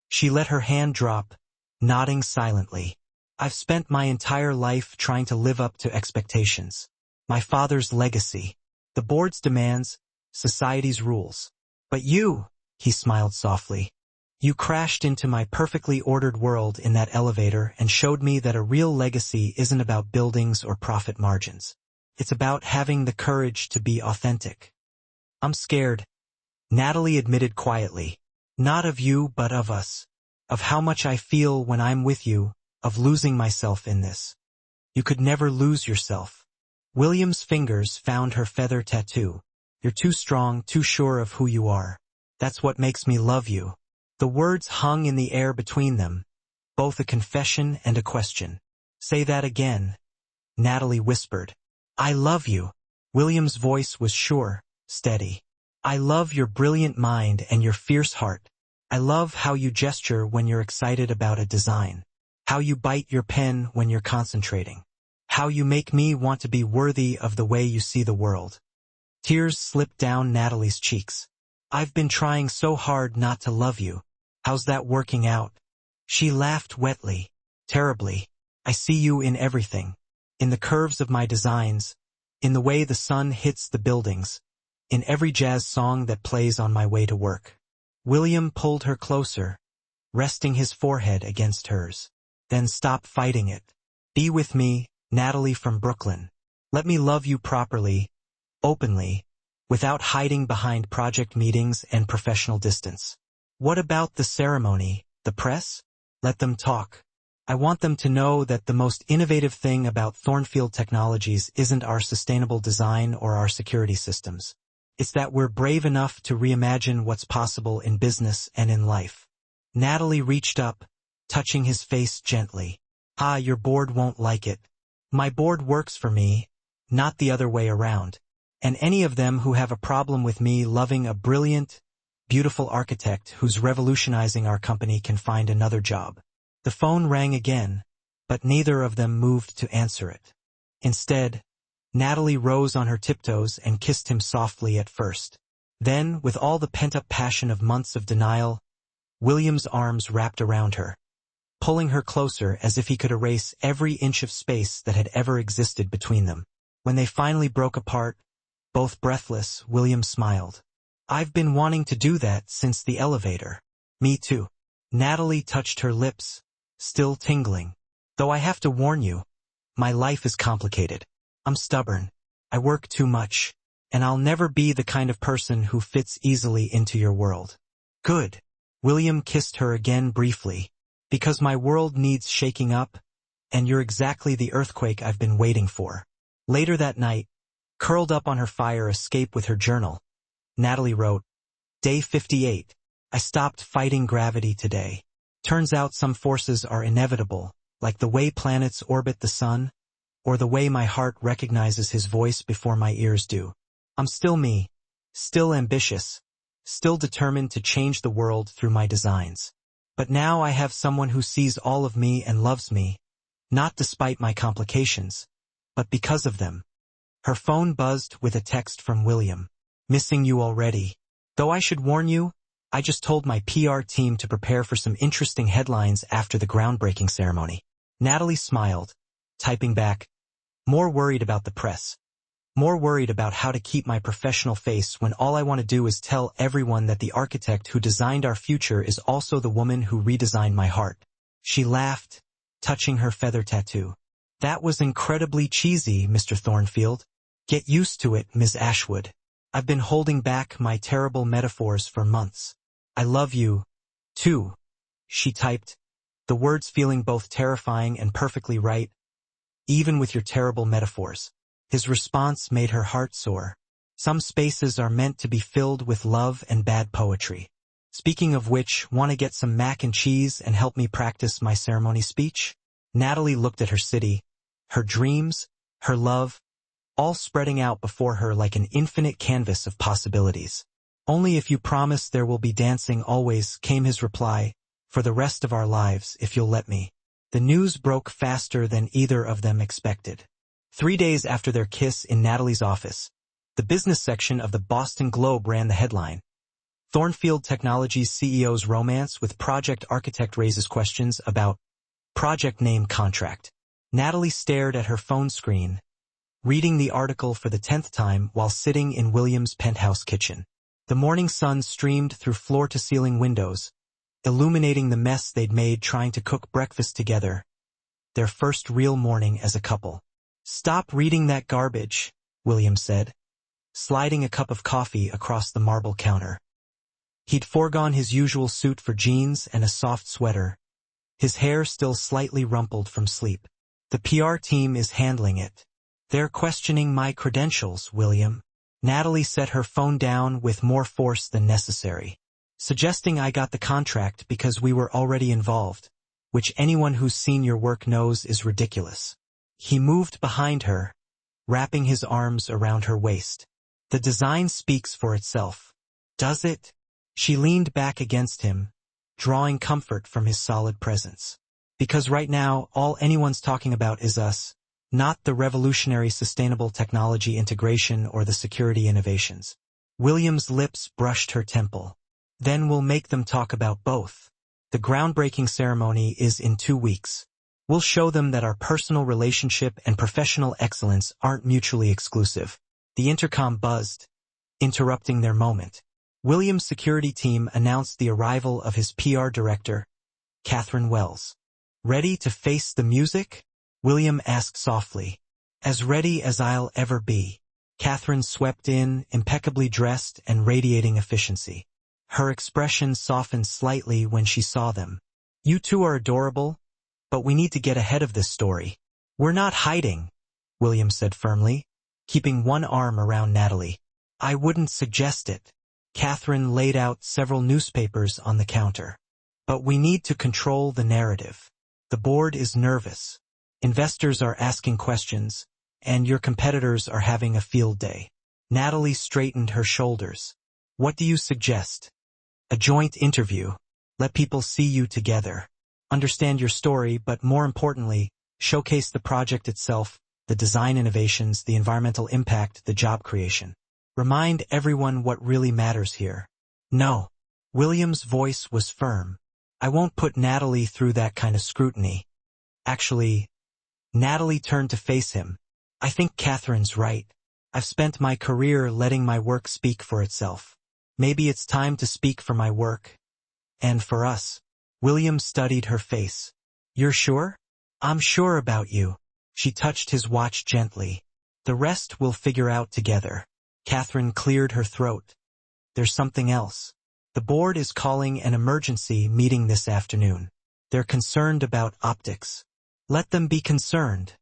She let her hand drop, nodding silently. "I've spent my entire life trying to live up to expectations. My father's legacy, the board's demands, society's rules. But you," he smiled softly, "you crashed into my perfectly ordered world in that elevator and showed me that a real legacy isn't about buildings or profit margins. It's about having the courage to be authentic." "I'm scared," Natalie admitted quietly. "Not of you, but of us. Of how much I feel when I'm with you, of losing myself in this." "You could never lose yourself." William's fingers found her feather tattoo. "You're too strong, too sure of who you are. That's what makes me love you." The words hung in the air between them, both a confession and a question. "Say that again," Natalie whispered. "I love you." William's voice was sure, steady. "I love your brilliant mind and your fierce heart. I love how you gesture when you're excited about a design. How you bite your pen when you're concentrating. How you make me want to be worthy of the way you see the world." Tears slipped down Natalie's cheeks. "I've been trying so hard not to love you. How's that working out?" She laughed wetly, terribly. I see you in everything. In the curves of my designs, in the way the sun hits the buildings, in every jazz song that plays on my way to work. William pulled her closer, resting his forehead against hers. Then stop fighting it. Be with me, Natalie from Brooklyn. Let me love you properly, openly, without hiding behind project meetings and professional distance. What about the ceremony, the press? Let them talk. I want them to know that the most innovative thing about Thornfield Technologies isn't our sustainable design or our security systems. It's that we're brave enough to reimagine what's possible in business and in life. Natalie reached up, touching his face gently. Ah, your board won't like it. My board works for me, not the other way around. And any of them who have a problem with me loving a brilliant, beautiful architect who's revolutionizing our company can find another job. The phone rang again, but neither of them moved to answer it. Instead, Natalie rose on her tiptoes and kissed him softly at first. Then, with all the pent-up passion of months of denial, William's arms wrapped around her, pulling her closer as if he could erase every inch of space that had ever existed between them. When they finally broke apart, both breathless, William smiled. I've been wanting to do that since the elevator. Me too. Natalie touched her lips, still tingling. Though I have to warn you, my life is complicated. I'm stubborn. I work too much. And I'll never be the kind of person who fits easily into your world. Good. William kissed her again briefly. Because my world needs shaking up, and you're exactly the earthquake I've been waiting for. Later that night, curled up on her fire escape with her journal, Natalie wrote, Day 58. I stopped fighting gravity today. Turns out some forces are inevitable, like the way planets orbit the sun, or the way my heart recognizes his voice before my ears do. I'm still me, still ambitious, still determined to change the world through my designs. But now I have someone who sees all of me and loves me, not despite my complications, but because of them. Her phone buzzed with a text from William. Missing you already. Though I should warn you, I just told my PR team to prepare for some interesting headlines after the groundbreaking ceremony. Natalie smiled, typing back, more worried about the press. More worried about how to keep my professional face when all I want to do is tell everyone that the architect who designed our future is also the woman who redesigned my heart. She laughed, touching her feather tattoo. That was incredibly cheesy, Mr. Thornfield. Get used to it, Ms. Ashwood. I've been holding back my terrible metaphors for months. I love you, too, she typed, the words feeling both terrifying and perfectly right, even with your terrible metaphors. His response made her heart soar. Some spaces are meant to be filled with love and bad poetry. Speaking of which, want to get some mac and cheese and help me practice my ceremony speech? Natalie looked at her city, her dreams, her love, all spreading out before her like an infinite canvas of possibilities. Only if you promise there will be dancing always, came his reply, for the rest of our lives, if you'll let me. The news broke faster than either of them expected. 3 days after their kiss in Natalie's office, the business section of the Boston Globe ran the headline. Thornfield Technologies CEO's romance with project architect raises questions about project name contract. Natalie stared at her phone screen, reading the article for the 10th time while sitting in William's penthouse kitchen. The morning sun streamed through floor-to-ceiling windows, illuminating the mess they'd made trying to cook breakfast together, their first real morning as a couple. Stop reading that garbage, William said, sliding a cup of coffee across the marble counter. He'd foregone his usual suit for jeans and a soft sweater, his hair still slightly rumpled from sleep. The PR team is handling it. They're questioning my credentials, William. Natalie set her phone down with more force than necessary, suggesting I got the contract because we were already involved, which anyone who's seen your work knows is ridiculous. He moved behind her, wrapping his arms around her waist. The design speaks for itself. Does it? She leaned back against him, drawing comfort from his solid presence. Because right now, all anyone's talking about is us, not the revolutionary sustainable technology integration or the security innovations. William's lips brushed her temple. Then we'll make them talk about both. The groundbreaking ceremony is in 2 weeks. We'll show them that our personal relationship and professional excellence aren't mutually exclusive. The intercom buzzed, interrupting their moment. William's security team announced the arrival of his PR director, Catherine Wells. "Ready to face the music?" William asked softly. "As ready as I'll ever be." Catherine swept in, impeccably dressed and radiating efficiency. Her expression softened slightly when she saw them. "You two are adorable, but we need to get ahead of this story." "We're not hiding," William said firmly, keeping one arm around Natalie. "I wouldn't suggest it." Catherine laid out several newspapers on the counter. "But we need to control the narrative. The board is nervous. Investors are asking questions, and your competitors are having a field day." Natalie straightened her shoulders. "What do you suggest?" "A joint interview. Let people see you together. Understand your story, but more importantly, showcase the project itself, the design innovations, the environmental impact, the job creation. Remind everyone what really matters here." "No." William's voice was firm. "I won't put Natalie through that kind of scrutiny." Actually, Natalie turned to face him. "I think Catherine's right. I've spent my career letting my work speak for itself. Maybe it's time to speak for my work. And for us." William studied her face. "You're sure?" "I'm sure about you." She touched his watch gently. "The rest we'll figure out together." Catherine cleared her throat. "There's something else. The board is calling an emergency meeting this afternoon. They're concerned about optics." "Let them be concerned."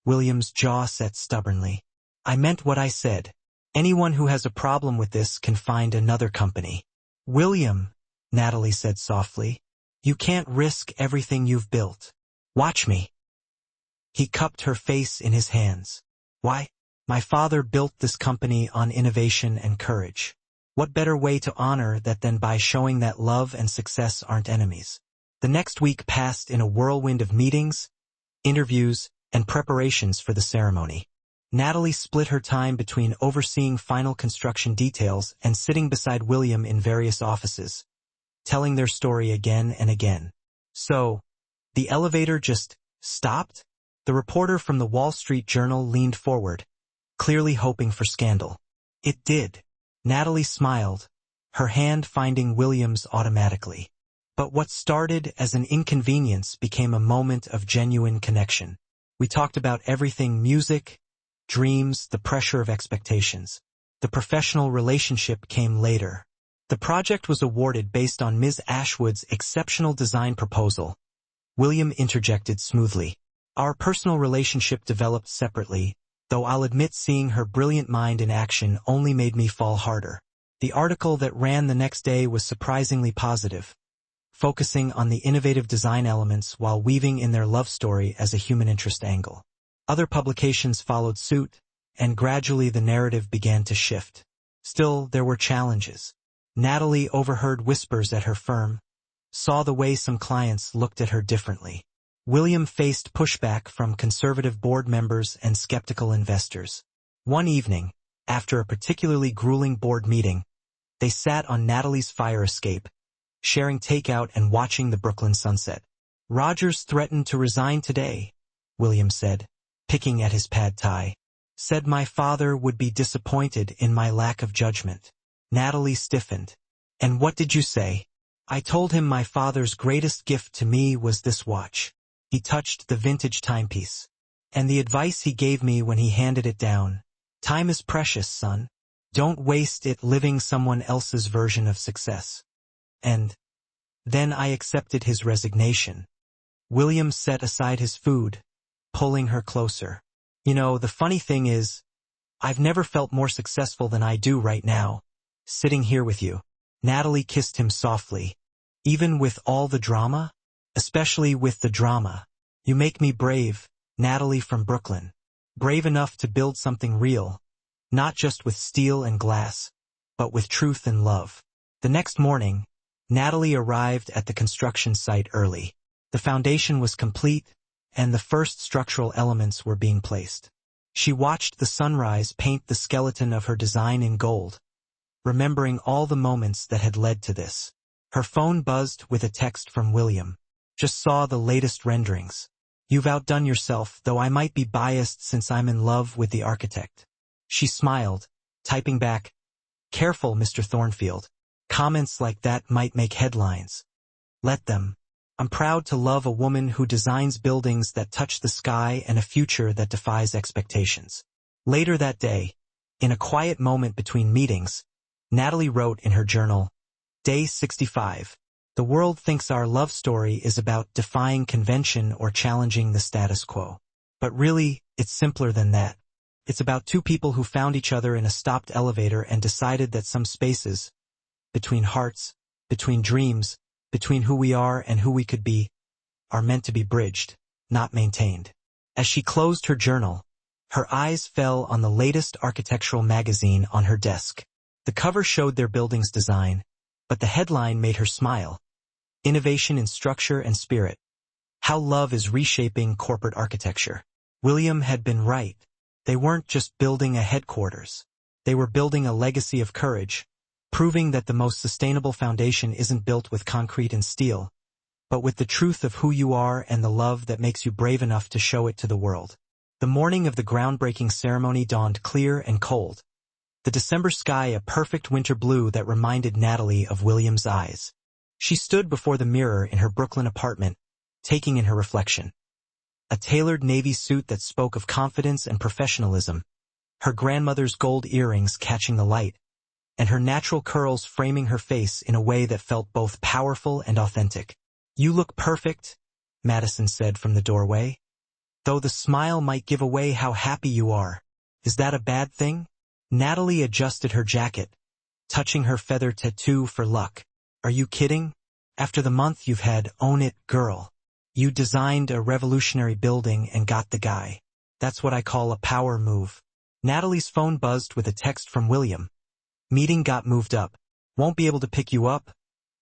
William's jaw set stubbornly. "I meant what I said. Anyone who has a problem with this can find another company." "William," Natalie said softly, "you can't risk everything you've built. Watch me." He cupped her face in his hands. "Why? My father built this company on innovation and courage. What better way to honor that than by showing that love and success aren't enemies?" The next week passed in a whirlwind of meetings, interviews, and preparations for the ceremony. Natalie split her time between overseeing final construction details and sitting beside William in various offices, telling their story again and again. "So, the elevator just stopped?" The reporter from the Wall Street Journal leaned forward, clearly hoping for scandal. "It did." Natalie smiled, her hand finding William's automatically. But what started as an inconvenience became a moment of genuine connection. We talked about everything: music, dreams, the pressure of expectations. The professional relationship came later. The project was awarded based on Ms. Ashwood's exceptional design proposal. William interjected smoothly. Our personal relationship developed separately, though I'll admit seeing her brilliant mind in action only made me fall harder. The article that ran the next day was surprisingly positive, focusing on the innovative design elements while weaving in their love story as a human interest angle. Other publications followed suit, and gradually the narrative began to shift. Still, there were challenges. Natalie overheard whispers at her firm, saw the way some clients looked at her differently. William faced pushback from conservative board members and skeptical investors. One evening, after a particularly grueling board meeting, they sat on Natalie's fire escape, sharing takeout and watching the Brooklyn sunset. "Rogers threatened to resign today," William said, picking at his pad thai. "Said my father would be disappointed in my lack of judgment." Natalie stiffened. "And what did you say?" "I told him my father's greatest gift to me was this watch." He touched the vintage timepiece. "And the advice he gave me when he handed it down: time is precious, son. Don't waste it living someone else's version of success." And then I accepted his resignation. William set aside his food, pulling her closer. "You know, the funny thing is, I've never felt more successful than I do right now, sitting here with you." Natalie kissed him softly. "Even with all the drama?" "Especially with the drama. You make me brave, Natalie from Brooklyn. Brave enough to build something real, not just with steel and glass, but with truth and love." The next morning, Natalie arrived at the construction site early. The foundation was complete, and the first structural elements were being placed. She watched the sunrise paint the skeleton of her design in gold, remembering all the moments that had led to this. Her phone buzzed with a text from William. Just saw the latest renderings. You've outdone yourself, though I might be biased since I'm in love with the architect. She smiled, typing back, Careful, Mr. Thornfield. Comments like that might make headlines. Let them. I'm proud to love a woman who designs buildings that touch the sky and a future that defies expectations. Later that day, in a quiet moment between meetings, Natalie wrote in her journal, Day 65. The world thinks our love story is about defying convention or challenging the status quo. But really, it's simpler than that. It's about two people who found each other in a stopped elevator and decided that some spaces, between hearts, between dreams, between who we are and who we could be, are meant to be bridged, not maintained. As she closed her journal, her eyes fell on the latest architectural magazine on her desk. The cover showed their building's design, but the headline made her smile. Innovation in Structure and Spirit. How Love is Reshaping Corporate Architecture. William had been right. They weren't just building a headquarters. They were building a legacy of courage, proving that the most sustainable foundation isn't built with concrete and steel, but with the truth of who you are and the love that makes you brave enough to show it to the world. The morning of the groundbreaking ceremony dawned clear and cold. The December sky a perfect winter blue that reminded Natalie of William's eyes. She stood before the mirror in her Brooklyn apartment, taking in her reflection. A tailored navy suit that spoke of confidence and professionalism, her grandmother's gold earrings catching the light, and her natural curls framing her face in a way that felt both powerful and authentic. You look perfect, Madison said from the doorway. Though the smile might give away how happy you are. Is that a bad thing? Natalie adjusted her jacket, touching her feather tattoo for luck. Are you kidding? After the month you've had, own it, girl. You designed a revolutionary building and got the guy. That's what I call a power move. Natalie's phone buzzed with a text from William. Meeting got moved up. Won't be able to pick you up,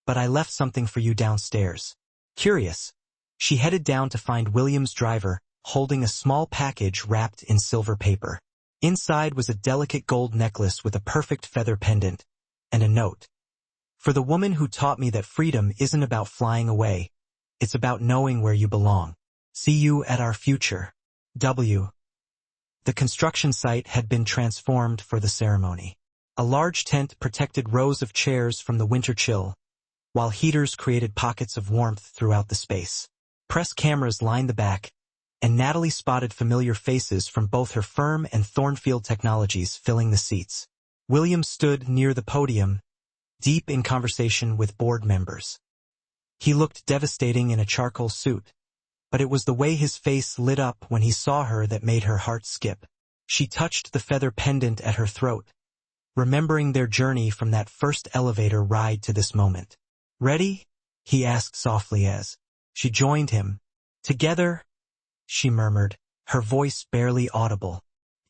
but I left something for you downstairs. Curious. She headed down to find William's driver, holding a small package wrapped in silver paper. Inside was a delicate gold necklace with a perfect feather pendant, and a note. For the woman who taught me that freedom isn't about flying away, it's about knowing where you belong. See you at our future. W. The construction site had been transformed for the ceremony. A large tent protected rows of chairs from the winter chill, while heaters created pockets of warmth throughout the space. Press cameras lined the back, and Natalie spotted familiar faces from both her firm and Thornfield Technologies filling the seats. William stood near the podium, deep in conversation with board members. He looked devastating in a charcoal suit, but it was the way his face lit up when he saw her that made her heart skip. She touched the feather pendant at her throat, remembering their journey from that first elevator ride to this moment. Ready? He asked softly as she joined him. Together, she murmured, her voice barely audible.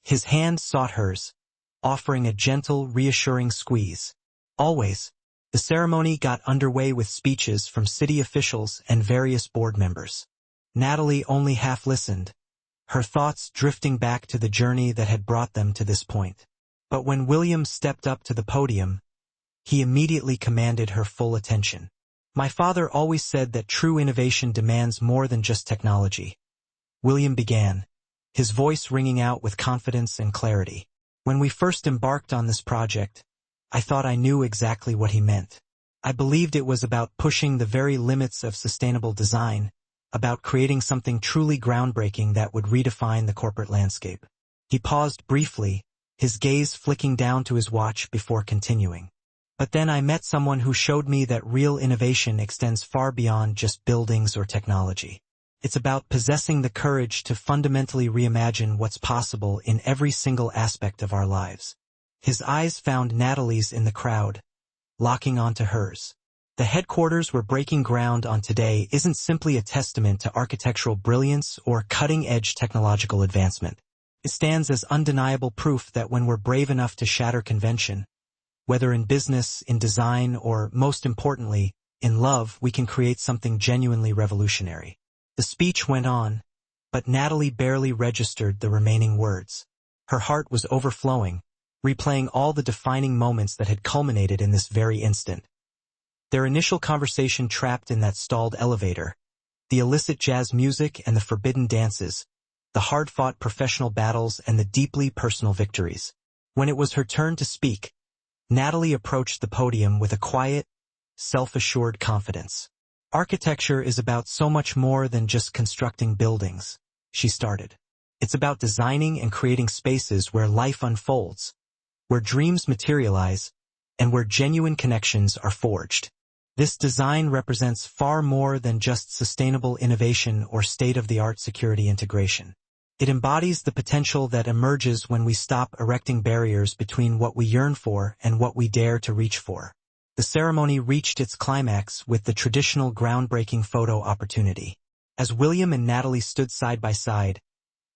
His hand sought hers, offering a gentle, reassuring squeeze. Always. The ceremony got underway with speeches from city officials and various board members. Natalie only half listened, her thoughts drifting back to the journey that had brought them to this point. But when William stepped up to the podium, he immediately commanded her full attention. My father always said that true innovation demands more than just technology. William began, his voice ringing out with confidence and clarity. When we first embarked on this project, I thought I knew exactly what he meant. I believed it was about pushing the very limits of sustainable design, about creating something truly groundbreaking that would redefine the corporate landscape. He paused briefly, his gaze flicking down to his watch before continuing. But then I met someone who showed me that real innovation extends far beyond just buildings or technology. It's about possessing the courage to fundamentally reimagine what's possible in every single aspect of our lives. His eyes found Natalie's in the crowd, locking onto hers. The headquarters we're breaking ground on today isn't simply a testament to architectural brilliance or cutting-edge technological advancement. It stands as undeniable proof that when we're brave enough to shatter convention, whether in business, in design, or, most importantly, in love, we can create something genuinely revolutionary. The speech went on, but Natalie barely registered the remaining words. Her heart was overflowing, replaying all the defining moments that had culminated in this very instant. Their initial conversation trapped in that stalled elevator, the illicit jazz music and the forbidden dances, the hard-fought professional battles and the deeply personal victories. When it was her turn to speak, Natalie approached the podium with a quiet, self-assured confidence. Architecture is about so much more than just constructing buildings, she started. It's about designing and creating spaces where life unfolds, where dreams materialize, and where genuine connections are forged. This design represents far more than just sustainable innovation or state-of-the-art security integration. It embodies the potential that emerges when we stop erecting barriers between what we yearn for and what we dare to reach for. The ceremony reached its climax with the traditional groundbreaking photo opportunity. As William and Natalie stood side by side,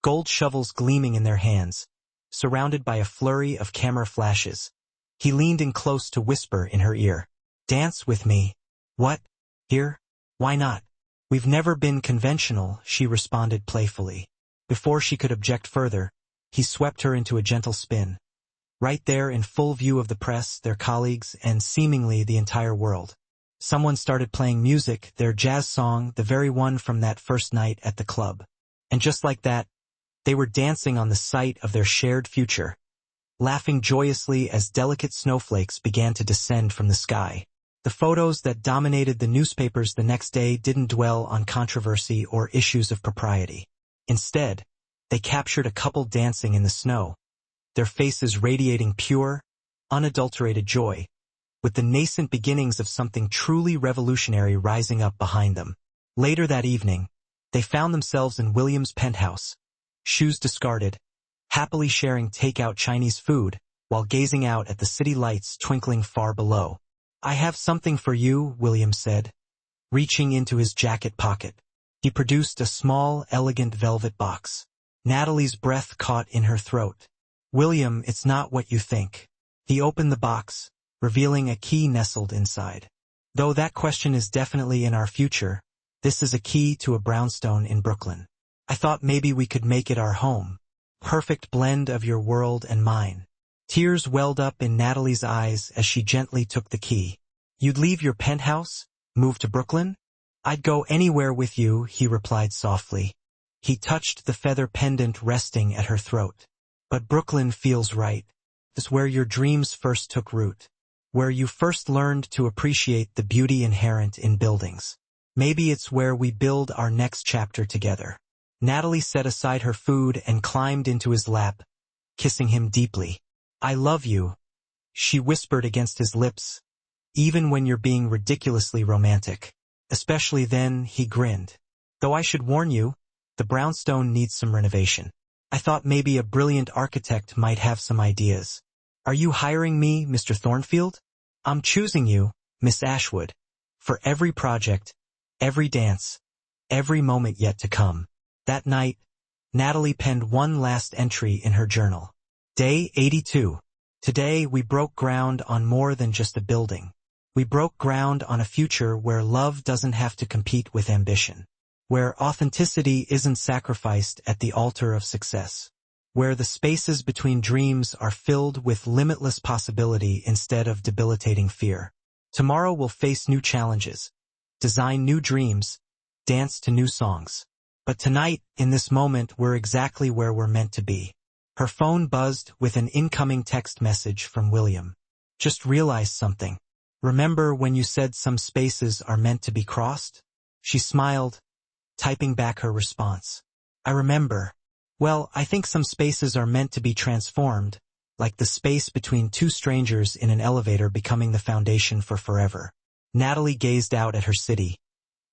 gold shovels gleaming in their hands, surrounded by a flurry of camera flashes, he leaned in close to whisper in her ear, "Dance with me." "What? Here? Why not?" "We've never been conventional," she responded playfully. Before she could object further, he swept her into a gentle spin. Right there in full view of the press, their colleagues, and seemingly the entire world. Someone started playing music, their jazz song, the very one from that first night at the club. And just like that, they were dancing on the site of their shared future, laughing joyously as delicate snowflakes began to descend from the sky. The photos that dominated the newspapers the next day didn't dwell on controversy or issues of propriety. Instead, they captured a couple dancing in the snow, their faces radiating pure, unadulterated joy, with the nascent beginnings of something truly revolutionary rising up behind them. Later that evening, they found themselves in William's penthouse, shoes discarded, happily sharing takeout Chinese food while gazing out at the city lights twinkling far below. "I have something for you," William said, reaching into his jacket pocket. He produced a small, elegant velvet box. Natalie's breath caught in her throat. "William, it's not what you think." He opened the box, revealing a key nestled inside. "Though that question is definitely in our future, this is a key to a brownstone in Brooklyn. I thought maybe we could make it our home. Perfect blend of your world and mine." Tears welled up in Natalie's eyes as she gently took the key. "You'd leave your penthouse? Move to Brooklyn?" "I'd go anywhere with you," he replied softly. He touched the feather pendant resting at her throat. "But Brooklyn feels right. It's where your dreams first took root. Where you first learned to appreciate the beauty inherent in buildings. Maybe it's where we build our next chapter together." Natalie set aside her food and climbed into his lap, kissing him deeply. "I love you," she whispered against his lips, "even when you're being ridiculously romantic." "Especially then," he grinned. "Though I should warn you, the brownstone needs some renovation. I thought maybe a brilliant architect might have some ideas." "Are you hiring me, Mr. Thornfield?" "I'm choosing you, Miss Ashwood, for every project, every dance, every moment yet to come." That night, Natalie penned one last entry in her journal. Day 82. Today we broke ground on more than just a building. We broke ground on a future where love doesn't have to compete with ambition, where authenticity isn't sacrificed at the altar of success, where the spaces between dreams are filled with limitless possibility instead of debilitating fear. Tomorrow we'll face new challenges, design new dreams, dance to new songs. But tonight, in this moment, we're exactly where we're meant to be. Her phone buzzed with an incoming text message from William. "Just realized something. Remember when you said some spaces are meant to be crossed?" She smiled, typing back her response. "I remember. Well, I think some spaces are meant to be transformed, like the space between two strangers in an elevator becoming the foundation for forever." Natalie gazed out at her city,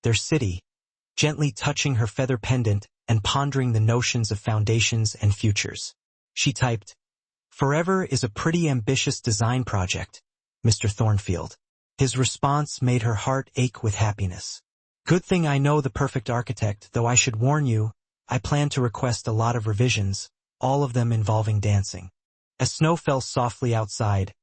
their city, gently touching her feather pendant and pondering the notions of foundations and futures. She typed, "Forever is a pretty ambitious design project, Mr. Thornfield." His response made her heart ache with happiness. "Good thing I know the perfect architect, though I should warn you, I plan to request a lot of revisions, all of them involving dancing." As snow fell softly outside,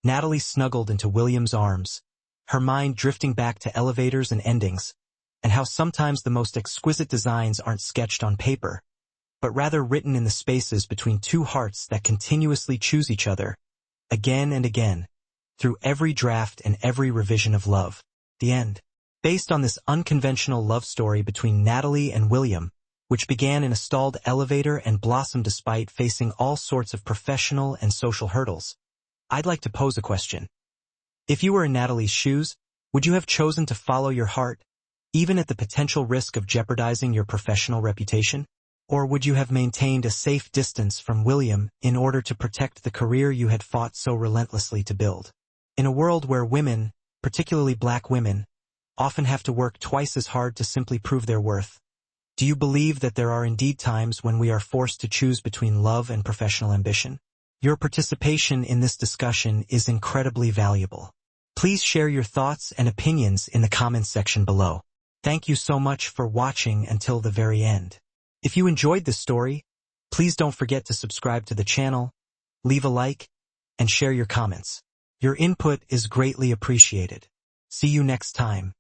Natalie snuggled into William's arms, her mind drifting back to elevators and endings, and how sometimes the most exquisite designs aren't sketched on paper, but rather written in the spaces between two hearts that continuously choose each other, again and again, through every draft and every revision of love. The end. Based on this unconventional love story between Natalie and William, which began in a stalled elevator and blossomed despite facing all sorts of professional and social hurdles, I'd like to pose a question. If you were in Natalie's shoes, would you have chosen to follow your heart, even at the potential risk of jeopardizing your professional reputation? Or would you have maintained a safe distance from William in order to protect the career you had fought so relentlessly to build? In a world where women, particularly black women, often have to work twice as hard to simply prove their worth, do you believe that there are indeed times when we are forced to choose between love and professional ambition? Your participation in this discussion is incredibly valuable. Please share your thoughts and opinions in the comments section below. Thank you so much for watching until the very end. If you enjoyed this story, please don't forget to subscribe to the channel, leave a like, and share your comments. Your input is greatly appreciated. See you next time.